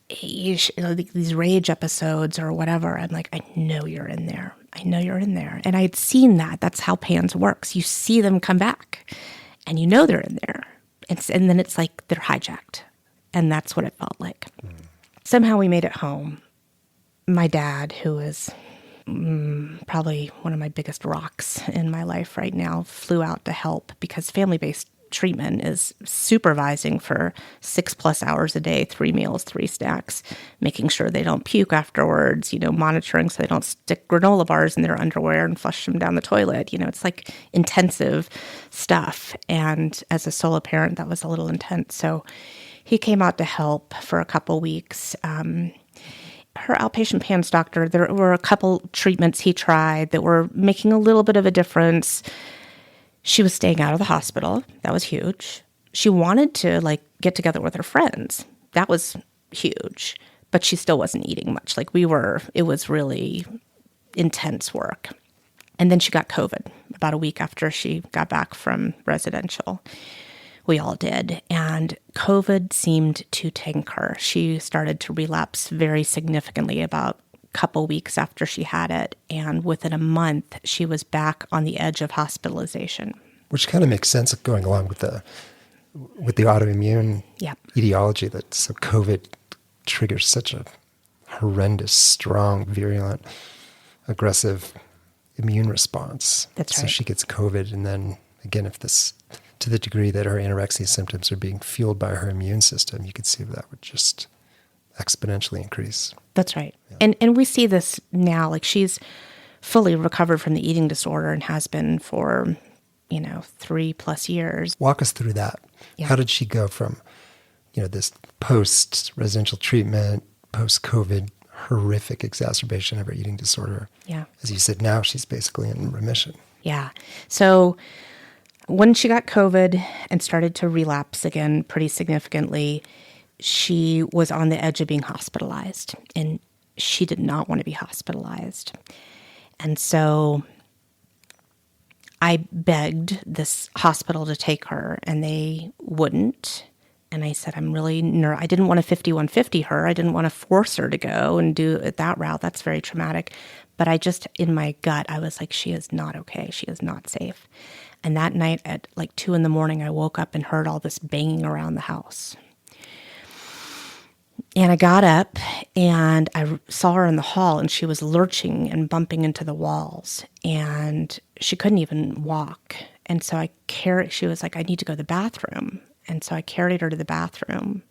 these rage episodes or whatever, I'm like, I know you're in there. I know you're in there. And I had seen that. That's how PANDAS works. You see them come back and you know they're in there. And then it's like they're hijacked. And that's what it felt like. Somehow we made it home. My dad, who is probably one of my biggest rocks in my life right now, flew out to help, because family-based treatment is supervising for 6+ hours a day, 3 meals, 3 snacks, making sure they don't puke afterwards, monitoring so they don't stick granola bars in their underwear and flush them down the toilet. It's like intensive stuff. And as a solo parent, that was a little intense. So he came out to help for a couple weeks. Her outpatient PANDAS doctor, there were a couple treatments he tried that were making a little bit of a difference. She was staying out of the hospital. That was huge. She wanted to get together with her friends. That was huge. But she still wasn't eating much. It was really intense work. And then she got COVID about a week after she got back from residential. We all did. And COVID seemed to tank her. She started to relapse very significantly about a couple weeks after she had it. And within a month, she was back on the edge of hospitalization.
Which kind of makes sense going along with the autoimmune etiology that so COVID triggers such a horrendous, strong, virulent, aggressive immune response.
That's right.
So she gets COVID, and then again, if this, to the degree that her anorexia symptoms are being fueled by her immune system, you could see that would just exponentially increase.
That's right.
Yeah.
And we see this now, like she's fully recovered from the eating disorder and has been for, 3+ years.
Walk us through that.
Yeah.
How did she go from, this post-residential treatment, post-COVID, horrific exacerbation of her eating disorder?
Yeah.
As you said, now she's basically in remission.
Yeah. So when she got COVID and started to relapse again pretty significantly, she was on the edge of being hospitalized, and she did not want to be hospitalized. And so I begged this hospital to take her, and they wouldn't. And I said, I didn't want to 5150 her. I didn't want to force her to go and do it that route. That's very traumatic. But I just, in my gut, I was like, she is not okay. She is not safe. And that night at like 2 a.m, I woke up and heard all this banging around the house. And I got up and I saw her in the hall, and she was lurching and bumping into the walls, and she couldn't even walk. And so she was like, I need to go to the bathroom. And so I carried her to the bathroom.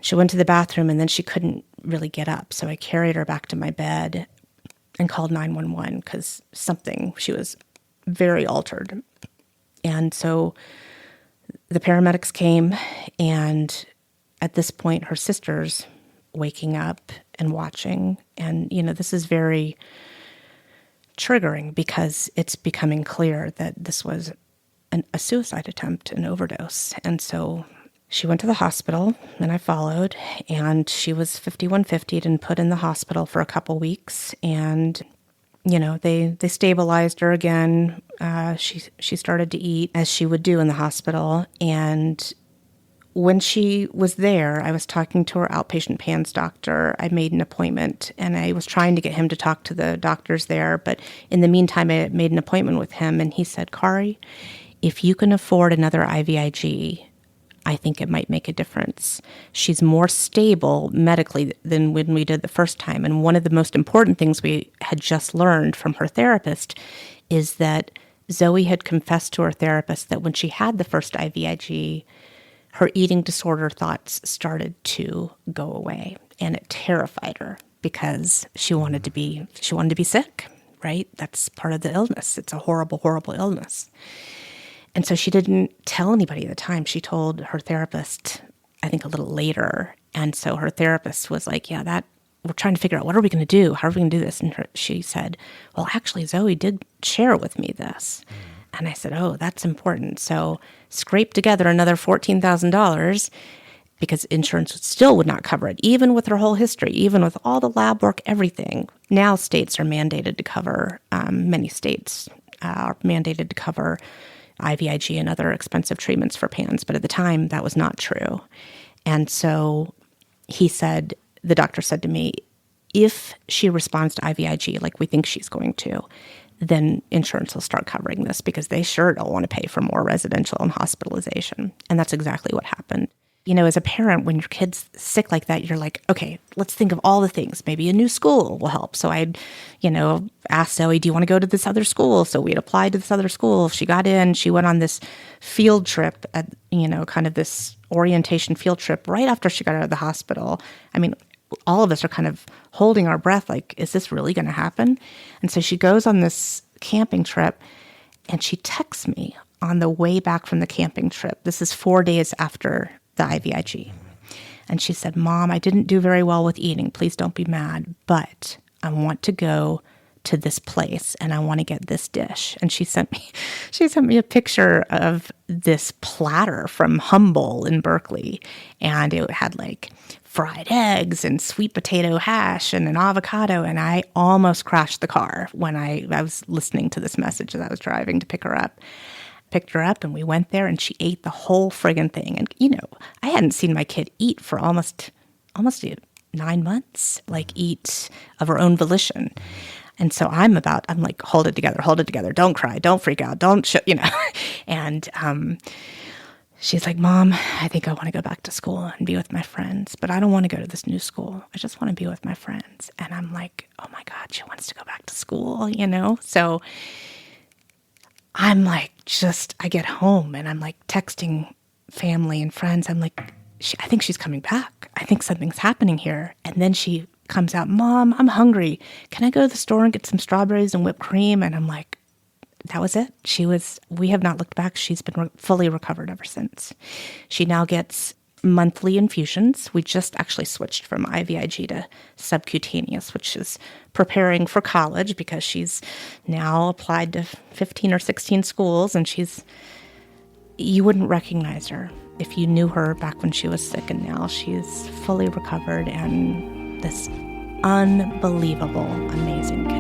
She went to the bathroom, and then she couldn't really get up. So I carried her back to my bed and called 911 because she was very altered. And so the paramedics came, and at this point, her sister's waking up and watching. And, this is very triggering because it's becoming clear that this was a suicide attempt, an overdose. And so she went to the hospital, and I followed, and she was 5150'd and put in the hospital for a couple weeks. And, they stabilized her again. She started to eat as she would do in the hospital. And when she was there, I was talking to her outpatient PANDAS doctor. I made an appointment, and I was trying to get him to talk to the doctors there. But in the meantime, I made an appointment with him, and he said, Kari, if you can afford another IVIG, I think it might make a difference. She's more stable medically than when we did the first time. And one of the most important things we had just learned from her therapist is that Zoe had confessed to her therapist that when she had the first IVIG, her eating disorder thoughts started to go away, and it terrified her because she wanted to be sick, right? That's part of the illness. It's a horrible, horrible illness. And so she didn't tell anybody at the time. She told her therapist, I think, a little later. And so her therapist was like, we're trying to figure out, what are we going to do? How are we going to do this? And she said, well, actually, Zoe did share with me this. And I said, oh, that's important. So scraped together another $14,000 because insurance still would not cover it, even with her whole history, even with all the lab work, everything. Now states are mandated to cover, many states are mandated to cover IVIG and other expensive treatments for PANDAS. But at the time, that was not true. And so the doctor said to me, if she responds to IVIG like we think she's going to, then insurance will start covering this because they sure don't want to pay for more residential and hospitalization. And that's exactly what happened. As a parent, when your kid's sick like that, you're like, okay, let's think of all the things. Maybe a new school will help. So I'd, asked Zoe, do you want to go to this other school? So we'd applied to this other school. She got in. She went on this field trip at, kind of this orientation field trip right after she got out of the hospital. I mean, all of us are kind of holding our breath like, is this really going to happen? And so she goes on this camping trip, and she texts me on the way back from the camping trip. This is 4 days after the IVIG. And she said, Mom, I didn't do very well with eating. Please don't be mad, but I want to go to this place and I want to get this dish. And she sent me a picture of this platter from Humble in Berkeley. And it had like fried eggs and sweet potato hash and an avocado. And I almost crashed the car when I was listening to this message as I was driving to pick her up. Picked her up and we went there and she ate the whole friggin' thing. And, I hadn't seen my kid eat for almost 9 months, like eat of her own volition. And so I'm like, hold it together. Don't cry. Don't freak out. Don't show, And she's like, Mom, I think I want to go back to school and be with my friends, but I don't want to go to this new school. I just want to be with my friends. And I'm like, oh my God, she wants to go back to school, So I'm like, I get home and I'm like texting family and friends. I'm like, I think she's coming back. I think something's happening here. And then she comes out, Mom, I'm hungry. Can I go to the store and get some strawberries and whipped cream? And I'm like, that was it. We have not looked back. She's been fully recovered ever since. She now gets monthly infusions. We just actually switched from IVIG to subcutaneous, which is preparing for college because she's now applied to 15 or 16 schools, and you wouldn't recognize her if you knew her back when she was sick, and now she's fully recovered and this unbelievable, amazing kid.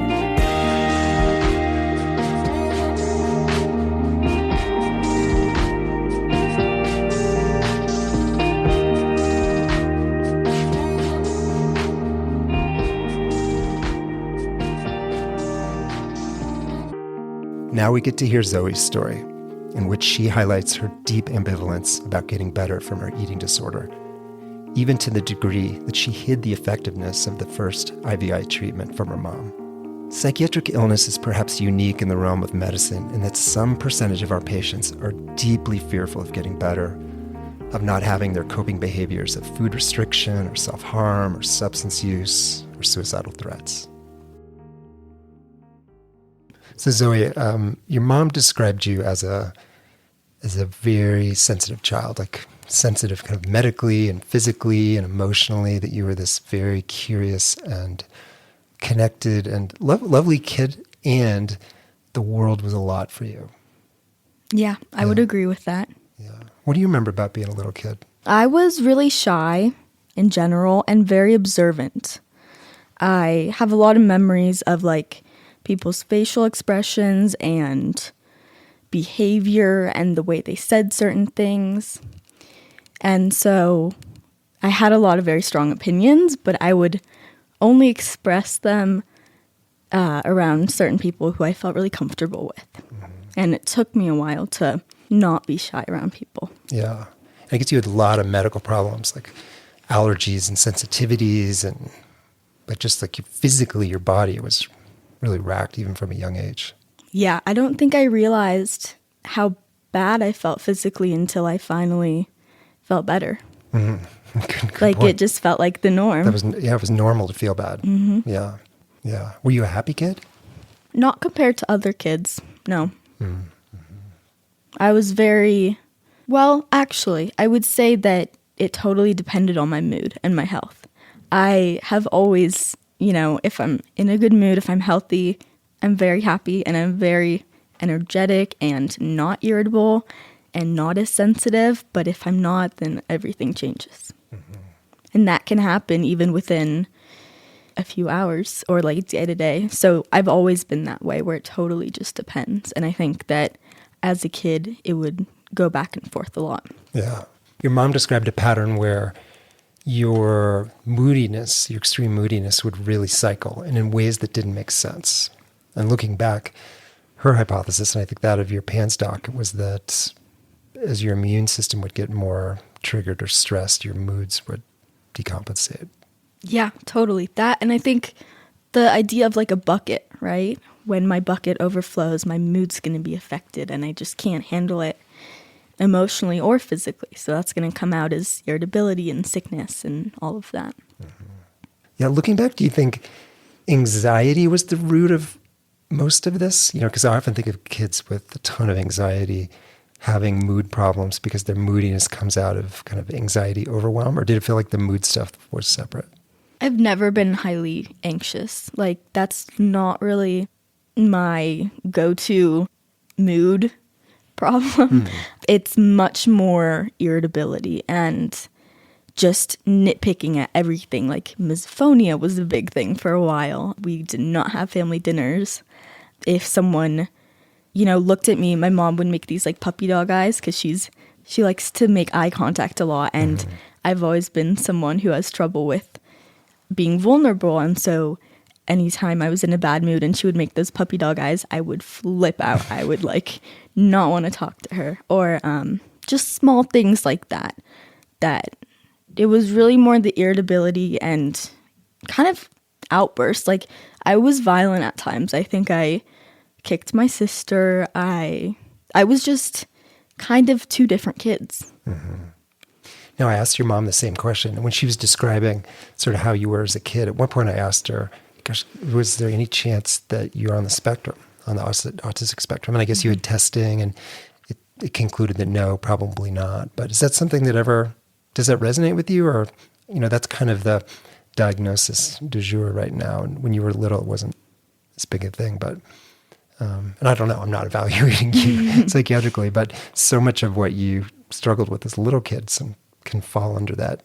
Now we get to hear Zoe's story, in which she highlights her deep ambivalence about getting better from her eating disorder, even to the degree that she hid the effectiveness of the first IVI treatment from her mom. Psychiatric illness is perhaps unique in the realm of medicine in that some percentage of our patients are deeply fearful of getting better, of not having their coping behaviors of food restriction or self-harm or substance use or suicidal threats. So Zoe, your mom described you as a very sensitive child, like sensitive kind of medically and physically and emotionally, that you were this very curious and connected and lovely kid, and the world was a lot for you.
Yeah, I would agree with that.
Yeah. What do you remember about being a little kid?
I was really shy in general and very observant. I have a lot of memories of like people's facial expressions and behavior and the way they said certain things. And so I had a lot of very strong opinions, but I would only express them around certain people who I felt really comfortable with. Mm-hmm. And it took me a while to not be shy around people.
Yeah. I guess you had a lot of medical problems, like allergies and sensitivities, but just like physically your body was really racked even from a young age.
Yeah, I don't think I realized how bad I felt physically until I finally felt better.
Mm-hmm. Good
like
point.
It just felt like the norm.
It was normal to feel bad.
Mm-hmm.
Yeah. Were you a happy kid?
Not compared to other kids, no.
Mm-hmm.
I was actually, I would say that it totally depended on my mood and my health. I have always, if I'm in a good mood, if I'm healthy, I'm very happy and I'm very energetic and not irritable and not as sensitive. But if I'm not, then everything changes. Mm-hmm. And that can happen even within a few hours or like day to day. So I've always been that way where it totally just depends. And I think that as a kid, it would go back and forth a lot.
Yeah. Your mom described a pattern where your moodiness, your extreme moodiness would really cycle and in ways that didn't make sense. And looking back, her hypothesis, and I think that of your PANDAS doc, was that as your immune system would get more triggered or stressed, your moods would decompensate.
Yeah, totally. That, and I think the idea of like a bucket, right? When my bucket overflows, my mood's going to be affected and I just can't handle it emotionally or physically. So that's going to come out as irritability and sickness and all of that.
Mm-hmm. Yeah, looking back, do you think anxiety was the root of most of this? Because I often think of kids with a ton of anxiety having mood problems because their moodiness comes out of kind of anxiety overwhelm, or did it feel like the mood stuff was separate?
I've never been highly anxious. Like, that's not really my go-to mood problem. It's much more irritability and just nitpicking at everything. Like misophonia was a big thing for a while. We did not have family dinners. If someone, looked at me, my mom would make these like puppy dog eyes because she likes to make eye contact a lot. And I've always been someone who has trouble with being vulnerable. And so anytime I was in a bad mood and she would make those puppy dog eyes, I would flip out. I would not want to talk to her, or just small things like that it was really more the irritability and kind of outbursts. Like, I was violent at times. I think I kicked my sister. I was just kind of two different kids.
Mm-hmm. Now, I asked your mom the same question. And when she was describing sort of how you were as a kid, at one point I asked her, gosh, was there any chance that you're on the spectrum, on the autistic spectrum? And I guess you had testing, and it concluded that no, probably not. But is that something that does that resonate with you? Or, that's kind of the diagnosis du jour right now. And when you were little, it wasn't as big a thing. But, and I don't know, I'm not evaluating you psychiatrically, but so much of what you struggled with as a little kid can fall under that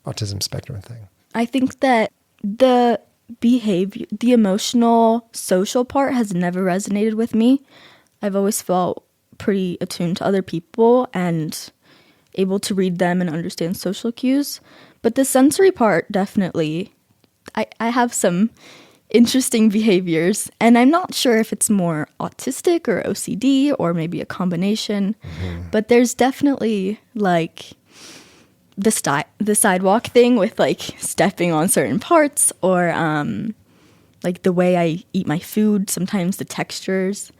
autism spectrum thing.
I think that the behavior, the emotional, social part has never resonated with me. I've always felt pretty attuned to other people and able to read them and understand social cues. But the sensory part, definitely, I have some interesting behaviors, and I'm not sure if it's more autistic or OCD or maybe a combination, but there's definitely like the sidewalk thing with like stepping on certain parts, or like the way I eat my food. Sometimes the textures,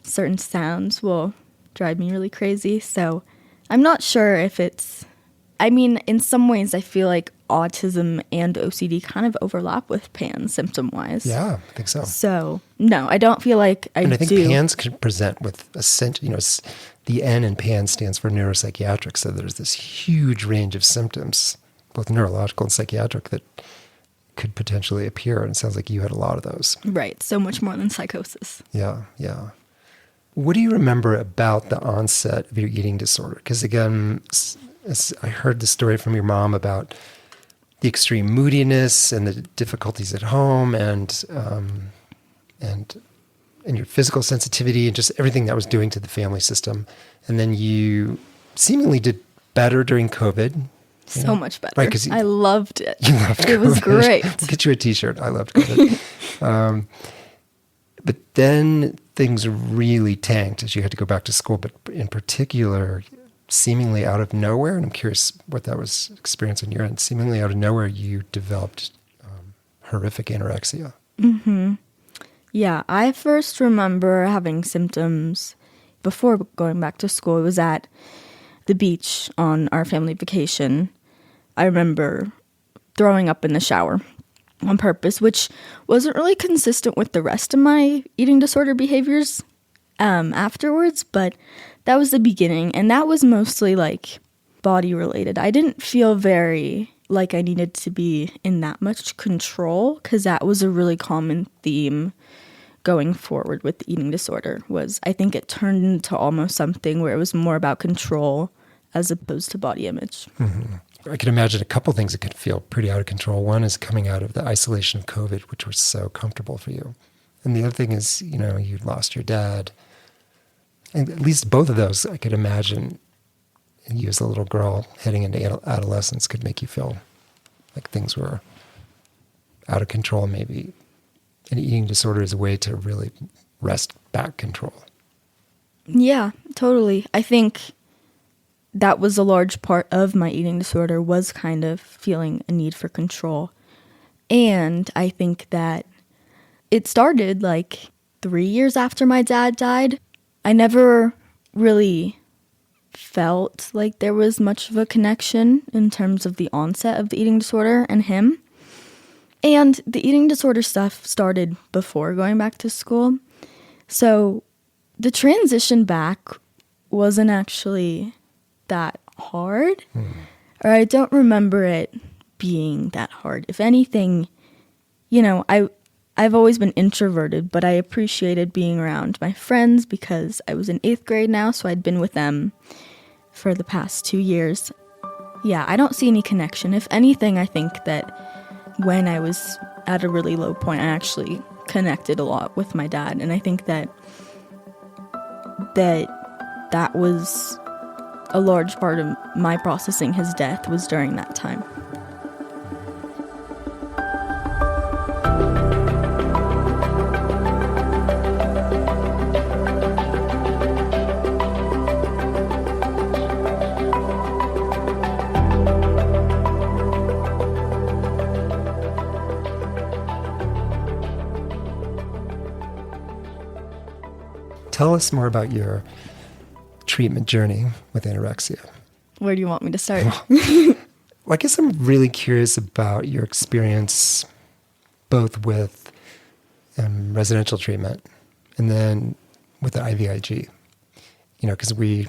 certain sounds will drive me really crazy. So I'm not sure if it's, in some ways I feel like autism and OCD kind of overlap with PANS symptom-wise.
Yeah, I think so.
So, no, I don't feel like I do.
And I think PANS can present with the N in PANS stands for neuropsychiatric, so there's this huge range of symptoms, both neurological and psychiatric, that could potentially appear, and it sounds like you had a lot of those.
Right, so much more than psychosis.
Yeah. What do you remember about the onset of your eating disorder? Because again, as I heard the story from your mom about the extreme moodiness and the difficulties at home, and your physical sensitivity, and just everything that was doing to the family system. And then you seemingly did better during COVID.
So much better.
Right,
I loved it.
You loved COVID.
It was great.
We'll get you a t-shirt. I loved COVID. But then things really tanked as you had to go back to school, but in particular, seemingly out of nowhere, and I'm curious what that was experience on your end, seemingly out of nowhere, you developed horrific anorexia.
Mm-hmm. Yeah, I first remember having symptoms before going back to school. It was at the beach on our family vacation. I remember throwing up in the shower on purpose, which wasn't really consistent with the rest of my eating disorder behaviors afterwards, but that was the beginning, and that was mostly like body related. I didn't feel very like I needed to be in that much control, because that was a really common theme going forward with the eating disorder. Was I think it turned into almost something where it was more about control as opposed to body image.
Mm-hmm. I can imagine a couple things that could feel pretty out of control. One is coming out of the isolation of COVID, which was so comfortable for you. And the other thing is, you lost your dad. And at least both of those, I could imagine, you as a little girl heading into adolescence could make you feel like things were out of control, maybe. And eating disorder is a way to really wrest back control.
Yeah, totally. I think that was a large part of my eating disorder, was kind of feeling a need for control. And I think that it started like 3 years after my dad died. I never really felt like there was much of a connection in terms of the onset of the eating disorder and him. And the eating disorder stuff started before going back to school. So the transition back wasn't actually that hard. Or I don't remember it being that hard. If anything, I've always been introverted, but I appreciated being around my friends because I was in 8th grade now, so I'd been with them for the past 2 years. Yeah, I don't see any connection. If anything, I think that when I was at a really low point, I actually connected a lot with my dad, and I think that was a large part of my processing his death was during that time.
Tell us more about your treatment journey with anorexia.
Where do you want me to start?
Well, I guess I'm really curious about your experience both with residential treatment and then with the IVIG. Because we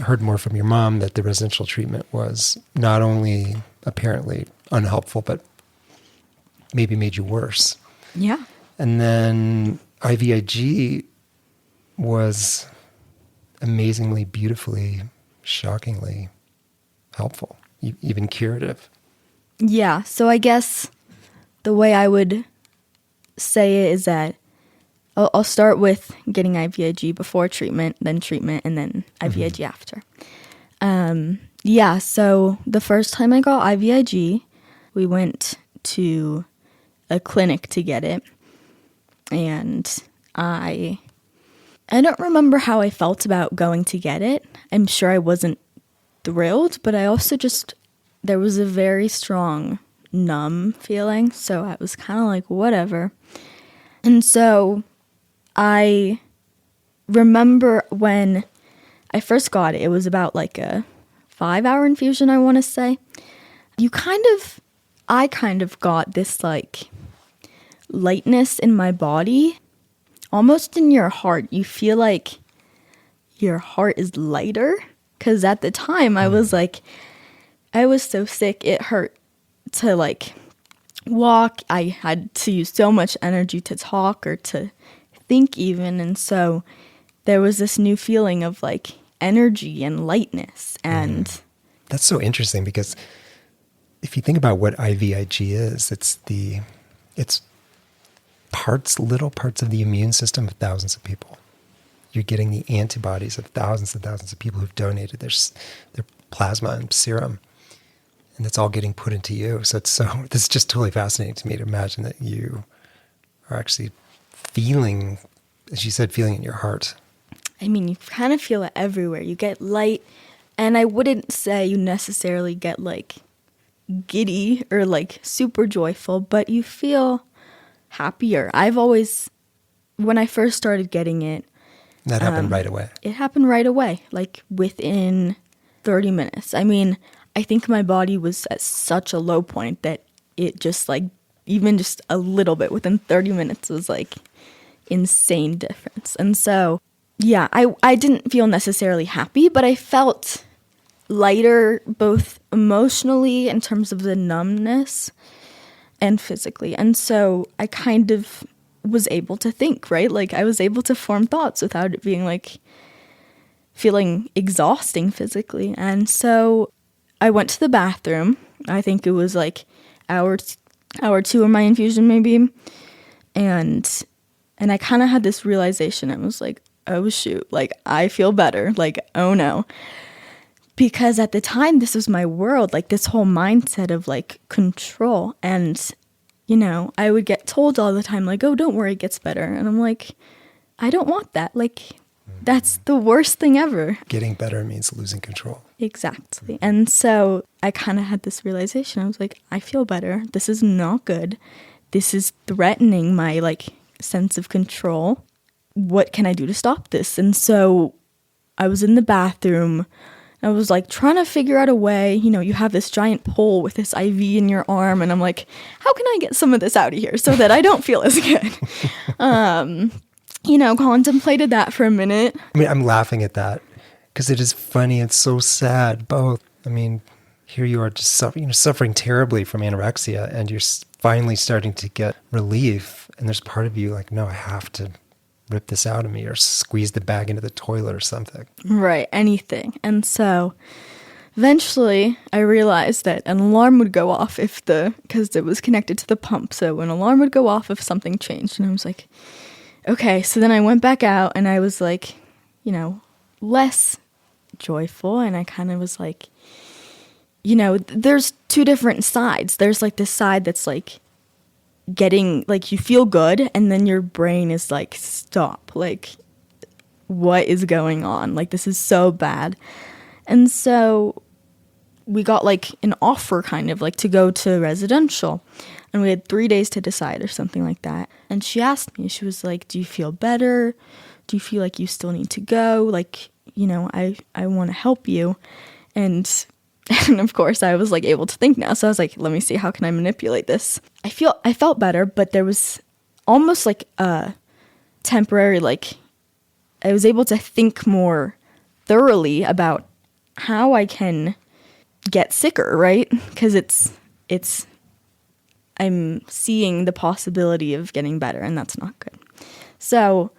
heard more from your mom that the residential treatment was not only apparently unhelpful, but maybe made you worse.
Yeah.
And then IVIG was amazingly, beautifully, shockingly helpful, even curative.
Yeah. So I guess the way I would say it is that I'll start with getting IVIG before treatment, and then IVIG after. Yeah, so the first time I got IVIG, we went to a clinic to get it, and I don't remember how I felt about going to get it. I'm sure I wasn't thrilled, but I also there was a very strong numb feeling, so I was kind of like, whatever. And so I remember when I first got it, it was about like a 5-hour infusion, I want to say. I kind of got this like lightness in my body, almost in your heart. You feel like your heart is lighter, because at the time I was so sick, it hurt to like walk. I had to use so much energy to talk or to think even, and so there was this new feeling of like energy and lightness. And
that's so interesting, because if you think about what IVIG is, it's little parts of the immune system of thousands of people. You're getting the antibodies of thousands and thousands of people who've donated their plasma and serum, and it's all getting put into you. So this is just totally fascinating to me to imagine that you are actually feeling, as you said, feeling in your heart.
I mean, you kind of feel it everywhere. You get light, and I wouldn't say you necessarily get like giddy or like super joyful, but you feel happier. When I first started getting it,
that happened right away.
It happened right away, like within 30 minutes. I mean, I think my body was at such a low point that it just like, even just a little bit within 30 minutes was like insane difference. And so, yeah, I didn't feel necessarily happy, but I felt lighter, both emotionally in terms of the numbness and physically. And so I kind of was able to think, right? Like I was able to form thoughts without it being like feeling exhausting physically. And so I went to the bathroom. I think it was like hour 2 of my infusion maybe. And I kind of had this realization. I was like, oh shoot, like I feel better. Like, oh no. Because at the time, this was my world, like this whole mindset of like control. And, I would get told all the time, like, oh, don't worry, it gets better. And I'm like, I don't want that. Like, that's the worst thing ever.
Getting better means losing control.
Exactly. And so I kind of had this realization. I was like, I feel better. This is not good. This is threatening my like sense of control. What can I do to stop this? And so I was in the bathroom. I was like trying to figure out a way, you have this giant pole with this IV in your arm, and I'm like, how can I get some of this out of here so that I don't feel as good? Contemplated that for a minute.
I mean, I'm laughing at that because it is funny. It's so sad, both. I mean, here you are just suffering terribly from anorexia, and you're finally starting to get relief. And there's part of you like, no, I have to rip this out of me or squeeze the bag into the toilet or something.
Right, anything. And so eventually I realized that an alarm would go off because it was connected to the pump. So an alarm would go off if something changed. And I was like, okay. So then I went back out and I was like, less joyful. And I kind of was like, there's two different sides. There's like this side that's like, getting like you feel good, and then your brain is like, stop, like what is going on, like this is so bad. And so we got like an offer kind of like to go to residential, and we had 3 days to decide or something like that. And she asked me, she was like, do you feel better? Do you feel like you still need to go? Like, I want to help you. And of course I was like able to think now. So I was like, let me see, how can I manipulate this? I felt better, but there was almost like a temporary, like I was able to think more thoroughly about how I can get sicker, right? Because I'm seeing the possibility of getting better, and that's not good. So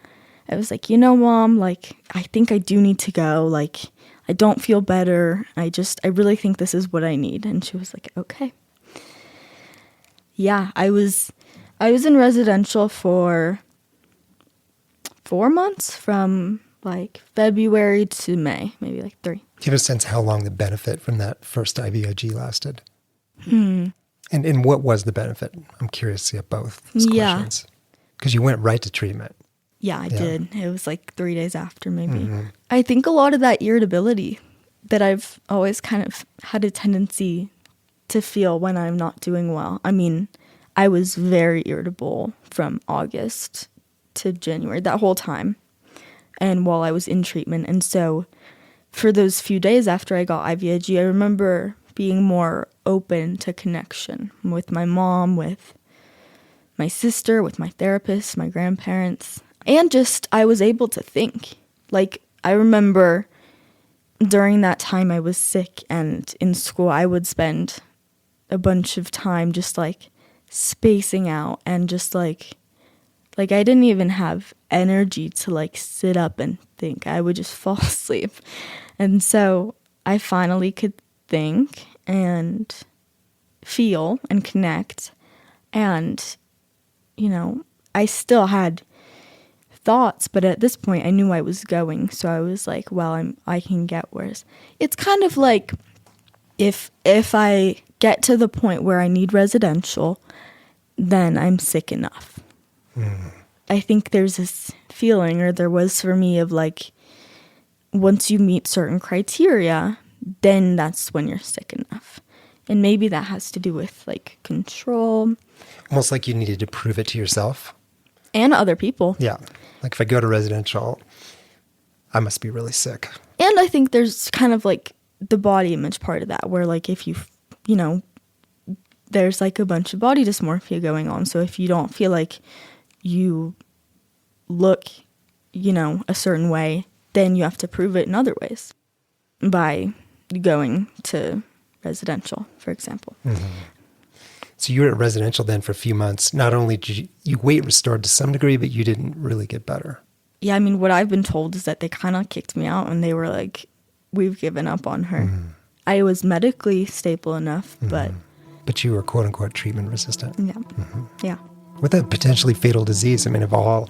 I was like, Mom, like, I think I do need to go. Like, I don't feel better. I really think this is what I need. And she was like, okay. Yeah, I was in residential for 4 months, from like February to May, maybe like 3.
Do you have a sense how long the benefit from that first IVIG lasted? And what was the benefit? I'm curious to get both these questions. Because you went right to treatment.
Yeah, I did. It was like 3 days after, maybe. I think a lot of that irritability that I've always kind of had a tendency to feel when I'm not doing well. I mean, I was very irritable from August to January, that whole time, and while I was in treatment. And so for those few days after I got IVIG, I remember being more open to connection with my mom, with my sister, with my therapist, my grandparents, and just I was able to think. Like, I remember during that time I was sick and in school, I would spend a bunch of time just like spacing out and just like I didn't even have energy to like sit up and think. I would just fall asleep. And so I finally could think and feel and connect. And, I still had thoughts, but at this point I knew I was going. So I was like, well, I can get worse. It's kind of like if I get to the point where I need residential, then I'm sick enough. I think there's this feeling, or there was for me, of like, once you meet certain criteria, then that's when you're sick enough. And maybe that has to do with like control.
Almost like you needed to prove it to yourself.
And other people.
Yeah. Like if I go to residential, I must be really sick.
And I think there's kind of like the body image part of that, where like if there's like a bunch of body dysmorphia going on. So if you don't feel like you look, a certain way, then you have to prove it in other ways by going to residential, for example.
So you were at residential then for a few months. Not only did you weight restored to some degree, but you didn't really get better.
Yeah, I mean, what I've been told is that they kind of kicked me out and they were like, we've given up on her. I was medically stable enough, but...
But you were quote unquote treatment resistant.
Yeah. Yeah.
With a potentially fatal disease, I mean, of all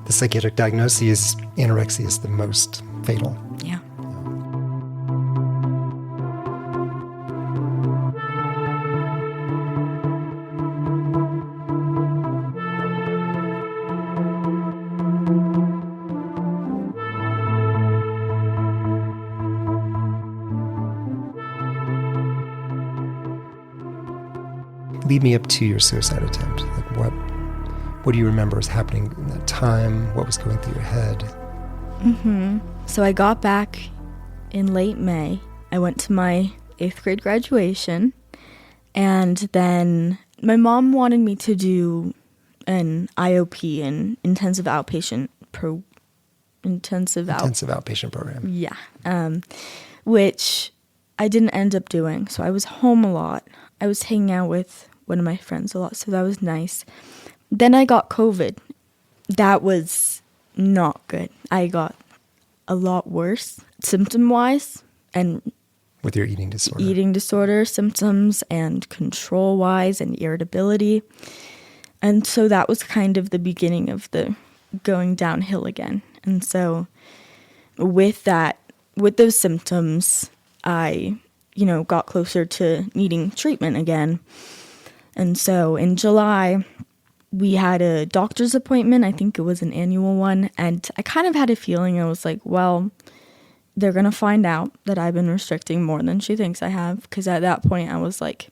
the psychiatric diagnoses, anorexia is the most fatal.
Yeah.
Lead me up to your suicide attempt. Like what do you remember was happening in that time? What was going through your head?
So I got back in late May. I went to my 8th grade graduation, and then my mom wanted me to do an IOP, an intensive outpatient program. Yeah. Which I didn't end up doing. So I was home a lot. I was hanging out with one of my friends a lot, so that was nice. Then I got COVID. That was not good. I got a lot worse symptom-wise, and
with your eating disorder.
Eating disorder symptoms, and control-wise, and irritability. And so that was kind of the beginning of the going downhill again. And so with those symptoms, I got closer to needing treatment again. And so in July, we had a doctor's appointment. I think it was an annual one. And I kind of had a feeling, I was like, well, they're going to find out that I've been restricting more than she thinks I have. Because at that point, I was like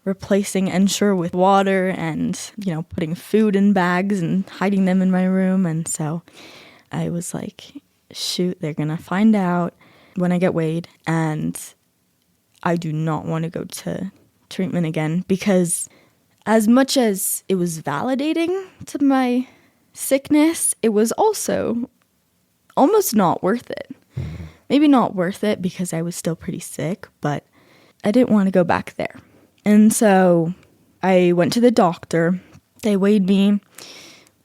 replacing Ensure with water and, putting food in bags and hiding them in my room. And so I was like, shoot, they're going to find out when I get weighed. And I do not want to go to treatment again, because as much as it was validating to my sickness, it was also almost not worth it. Maybe not worth it because I was still pretty sick, but I didn't want to go back there. And so I went to the doctor. They weighed me.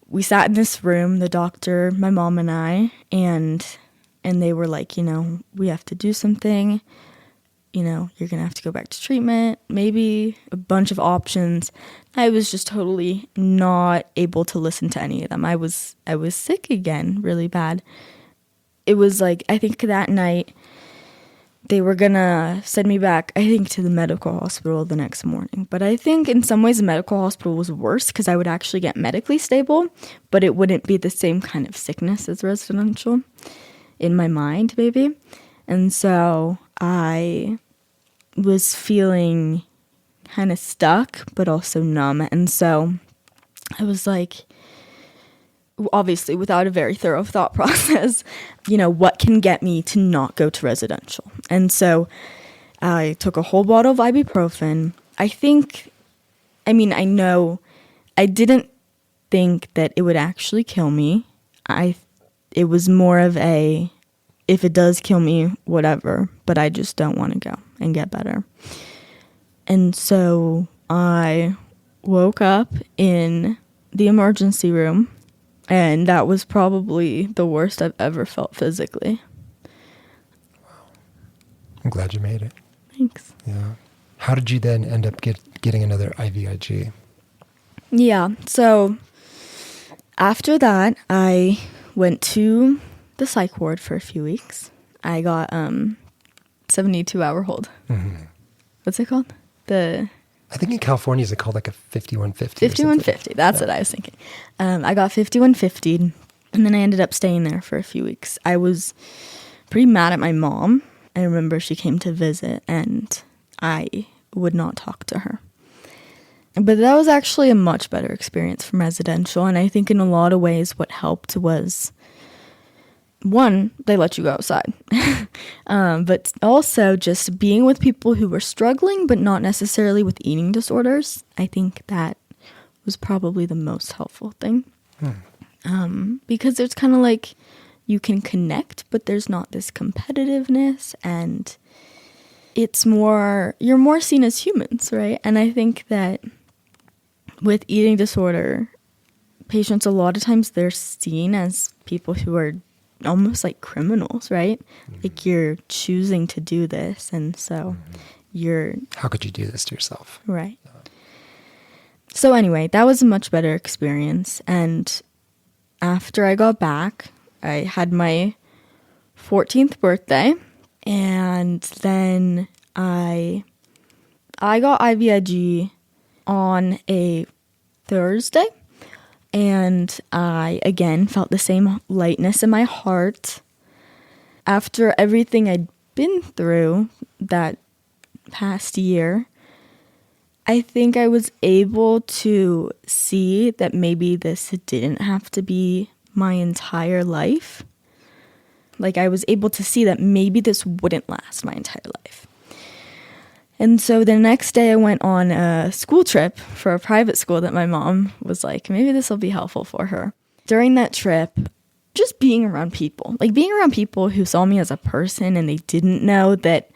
We sat in this room, the doctor, my mom and I, and they were like, we have to do something. You're going to have to go back to treatment, maybe a bunch of options. I was just totally not able to listen to any of them. I was sick again, really bad. It was like, I think that night they were going to send me back, I think, to the medical hospital the next morning. But I think in some ways the medical hospital was worse because I would actually get medically stable, but it wouldn't be the same kind of sickness as residential in my mind, maybe. And so I was feeling kind of stuck, but also numb. And so I was like, obviously without a very thorough thought process, what can get me to not go to residential? And so I took a whole bottle of ibuprofen. I know I didn't think that it would actually kill me. It was more of a, if it does kill me, whatever, but I just don't want to go and get better. And so I woke up in the emergency room, and that was probably the worst I've ever felt physically.
Wow. I'm glad you made it.
Thanks.
Yeah. How did you then end up getting another IVIG?
Yeah, so after that, I went to the psych ward for a few weeks. I got 72-hour hold. Mm-hmm. What's it called?
I think in California, is it called like a 5150?
5150, that's what I was thinking. I got 5150, and then I ended up staying there for a few weeks. I was pretty mad at my mom. I remember she came to visit, and I would not talk to her. But that was actually a much better experience from residential, and I think in a lot of ways what helped was, one, they let you go outside, but also just being with people who were struggling, but not necessarily with eating disorders. I think that was probably the most helpful thing. Because there's kind of like, you can connect, but there's not this competitiveness, and you're more seen as humans, right? And I think that with eating disorder patients, a lot of times they're seen as people who are almost like criminals, right? Mm-hmm. Like, you're choosing to do this, and so how could you do this to yourself? Right. So anyway, that was a much better experience, and after I got back, I had my 14th birthday, and then I got IVIG on a Thursday. And I, again, felt the same lightness in my heart. After everything I'd been through that past year, I think I was able to see that maybe this didn't have to be my entire life. Like, I was able to see that maybe this wouldn't last my entire life. And so the next day I went on a school trip for a private school that my mom was like, maybe this will be helpful for her. During that trip, just being around people who saw me as a person, and they didn't know that,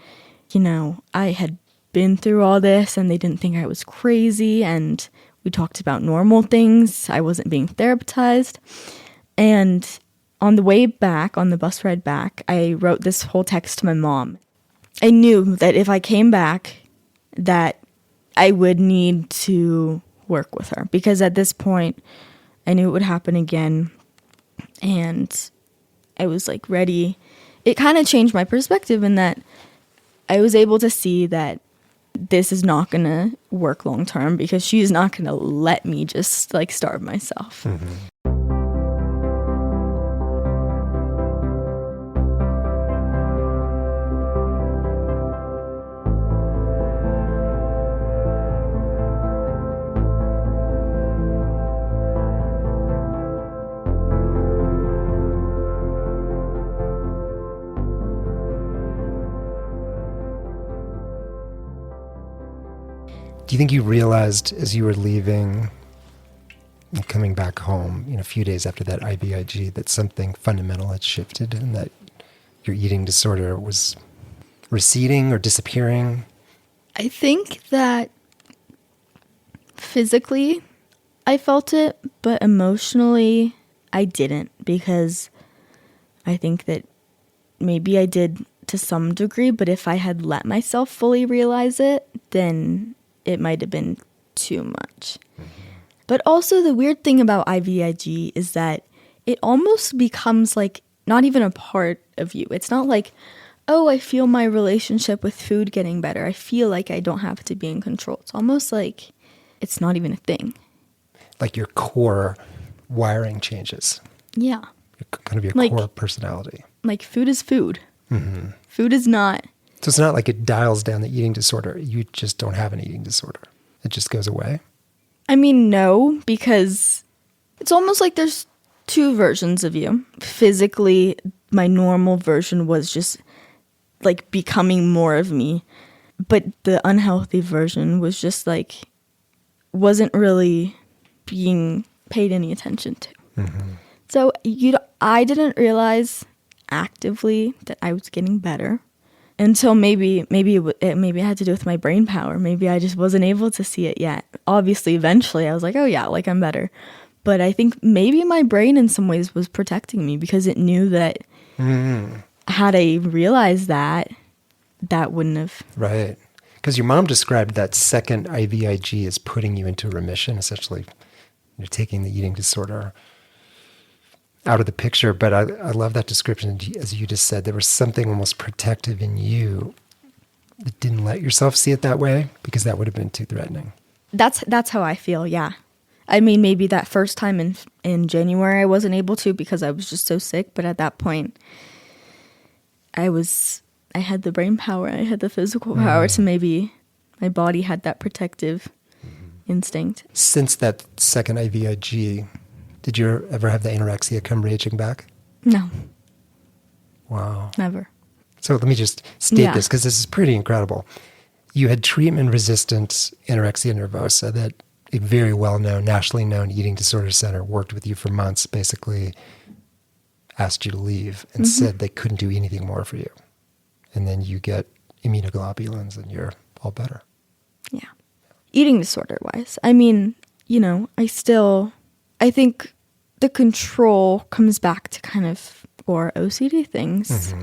I had been through all this, and they didn't think I was crazy, and we talked about normal things. I wasn't being therapized. And on the way back, on the bus ride back, I wrote this whole text to my mom. I knew that if I came back, that I would need to work with her, because at this point I knew it would happen again, and I was like ready. It kind of changed my perspective in that I was able to see that this is not going to work long term, because she's not going to let me just like starve myself. Mm-hmm.
Do you think you realized as you were leaving and coming back home, a few days after that IVIG, that something fundamental had shifted and that your eating disorder was receding or disappearing?
I think that physically I felt it, but emotionally I didn't, because I think that maybe I did to some degree, but if I had let myself fully realize it, then it might have been too much. Mm-hmm. But also the weird thing about IVIG is that it almost becomes like not even a part of you. It's not like, oh, I feel my relationship with food getting better. I feel like I don't have to be in control. It's almost like it's not even a thing. Like
your core wiring changes.
Yeah.
Kind of your core personality.
Like food is food.
Mm-hmm.
Food is not.
So it's not like it dials down the eating disorder. You just don't have an eating disorder. It just goes away?
I mean, no, because it's almost like there's two versions of you. Physically, my normal version was just like becoming more of me. But the unhealthy version was just like, wasn't really being paid any attention to.
Mm-hmm.
So I didn't realize actively that I was getting better until maybe it had to do with my brain power. Maybe I just wasn't able to see it yet. Obviously, eventually I was like, oh yeah, like I'm better. But I think maybe my brain in some ways was protecting me because it knew that had I realized that wouldn't have.
Right. Because your mom described that second IVIG as putting you into remission, essentially you're taking the eating disorder out of the picture. But I love that description. As you just said, there was something almost protective in you that didn't let yourself see it that way because that would have been too threatening.
That's how I feel, yeah. I mean, maybe that first time in January I wasn't able to because I was just so sick. But at that point, I had the brain power, I had the physical power to maybe my body had that protective instinct.
Since that second IVIG, did you ever have the anorexia come raging back?
No.
Wow.
Never.
So let me just state this because this is pretty incredible. You had treatment-resistant anorexia nervosa that a very well-known, nationally known eating disorder center worked with you for months, basically asked you to leave and said they couldn't do anything more for you. And then you get immunoglobulins and you're all better.
Yeah. Eating disorder-wise, I mean, I think the control comes back to kind of or OCD things,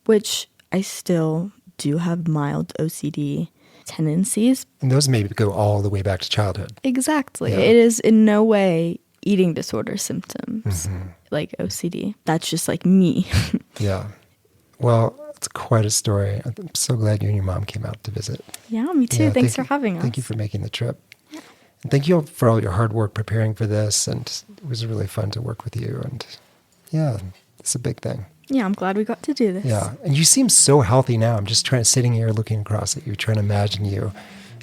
which I still do have mild OCD tendencies.
And those maybe go all the way back to childhood.
Exactly.
Yeah.
It is in no way eating disorder symptoms like OCD. That's just like me.
Yeah. Well, it's quite a story. I'm so glad you and your mom came out to visit.
Yeah, me too. Thanks for having us.
Thank you for making the trip. Yeah. And thank you for all your hard work preparing for this. And it was really fun to work with you. And yeah, it's a big thing.
Yeah, I'm glad we got to do this.
Yeah. And you seem so healthy now. I'm just sitting here looking across at you, trying to imagine you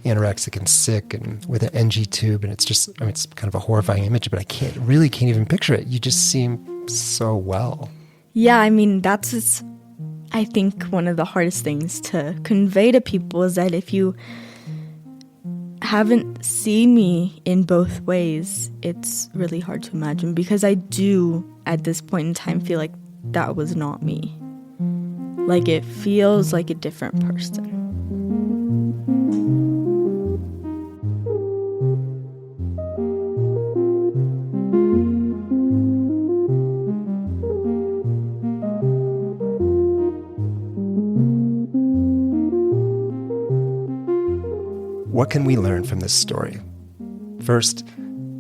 anorexic and sick and with an NG tube. And it's just, it's kind of a horrifying image, but I can't even picture it. You just seem so well.
Yeah, that's I think one of the hardest things to convey to people is that if you haven't seen me in both ways, it's really hard to imagine because I do, at this point in time, feel like that was not me. Like it feels like a different person.
What can we learn from this story? First,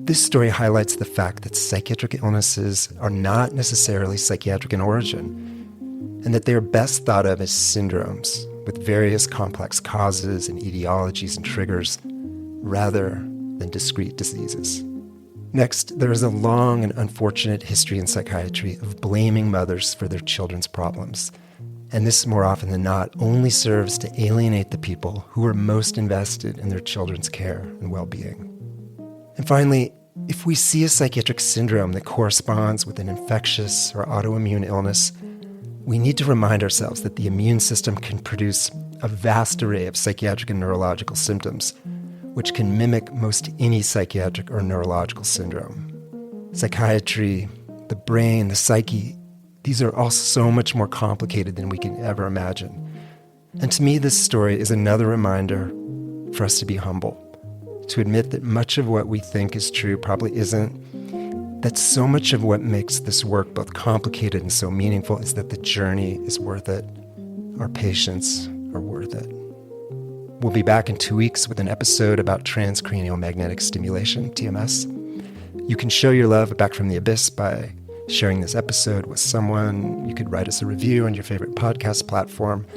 this story highlights the fact that psychiatric illnesses are not necessarily psychiatric in origin, and that they are best thought of as syndromes with various complex causes and etiologies and triggers, rather than discrete diseases. Next, there is a long and unfortunate history in psychiatry of blaming mothers for their children's problems. And this, more often than not, only serves to alienate the people who are most invested in their children's care and well-being. And finally, if we see a psychiatric syndrome that corresponds with an infectious or autoimmune illness, we need to remind ourselves that the immune system can produce a vast array of psychiatric and neurological symptoms, which can mimic most any psychiatric or neurological syndrome. Psychiatry, the brain, the psyche, these are all so much more complicated than we can ever imagine. And to me, this story is another reminder for us to be humble, to admit that much of what we think is true probably isn't, that so much of what makes this work both complicated and so meaningful is that the journey is worth it. Our patients are worth it. We'll be back in 2 weeks with an episode about transcranial magnetic stimulation, TMS. You can show your love Back from the Abyss by sharing this episode with someone. You could write us a review on your favorite podcast platform,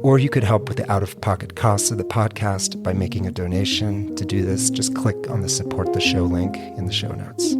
or you could help with the out-of-pocket costs of the podcast by making a donation. To do this, just click on the Support the Show link in the show notes.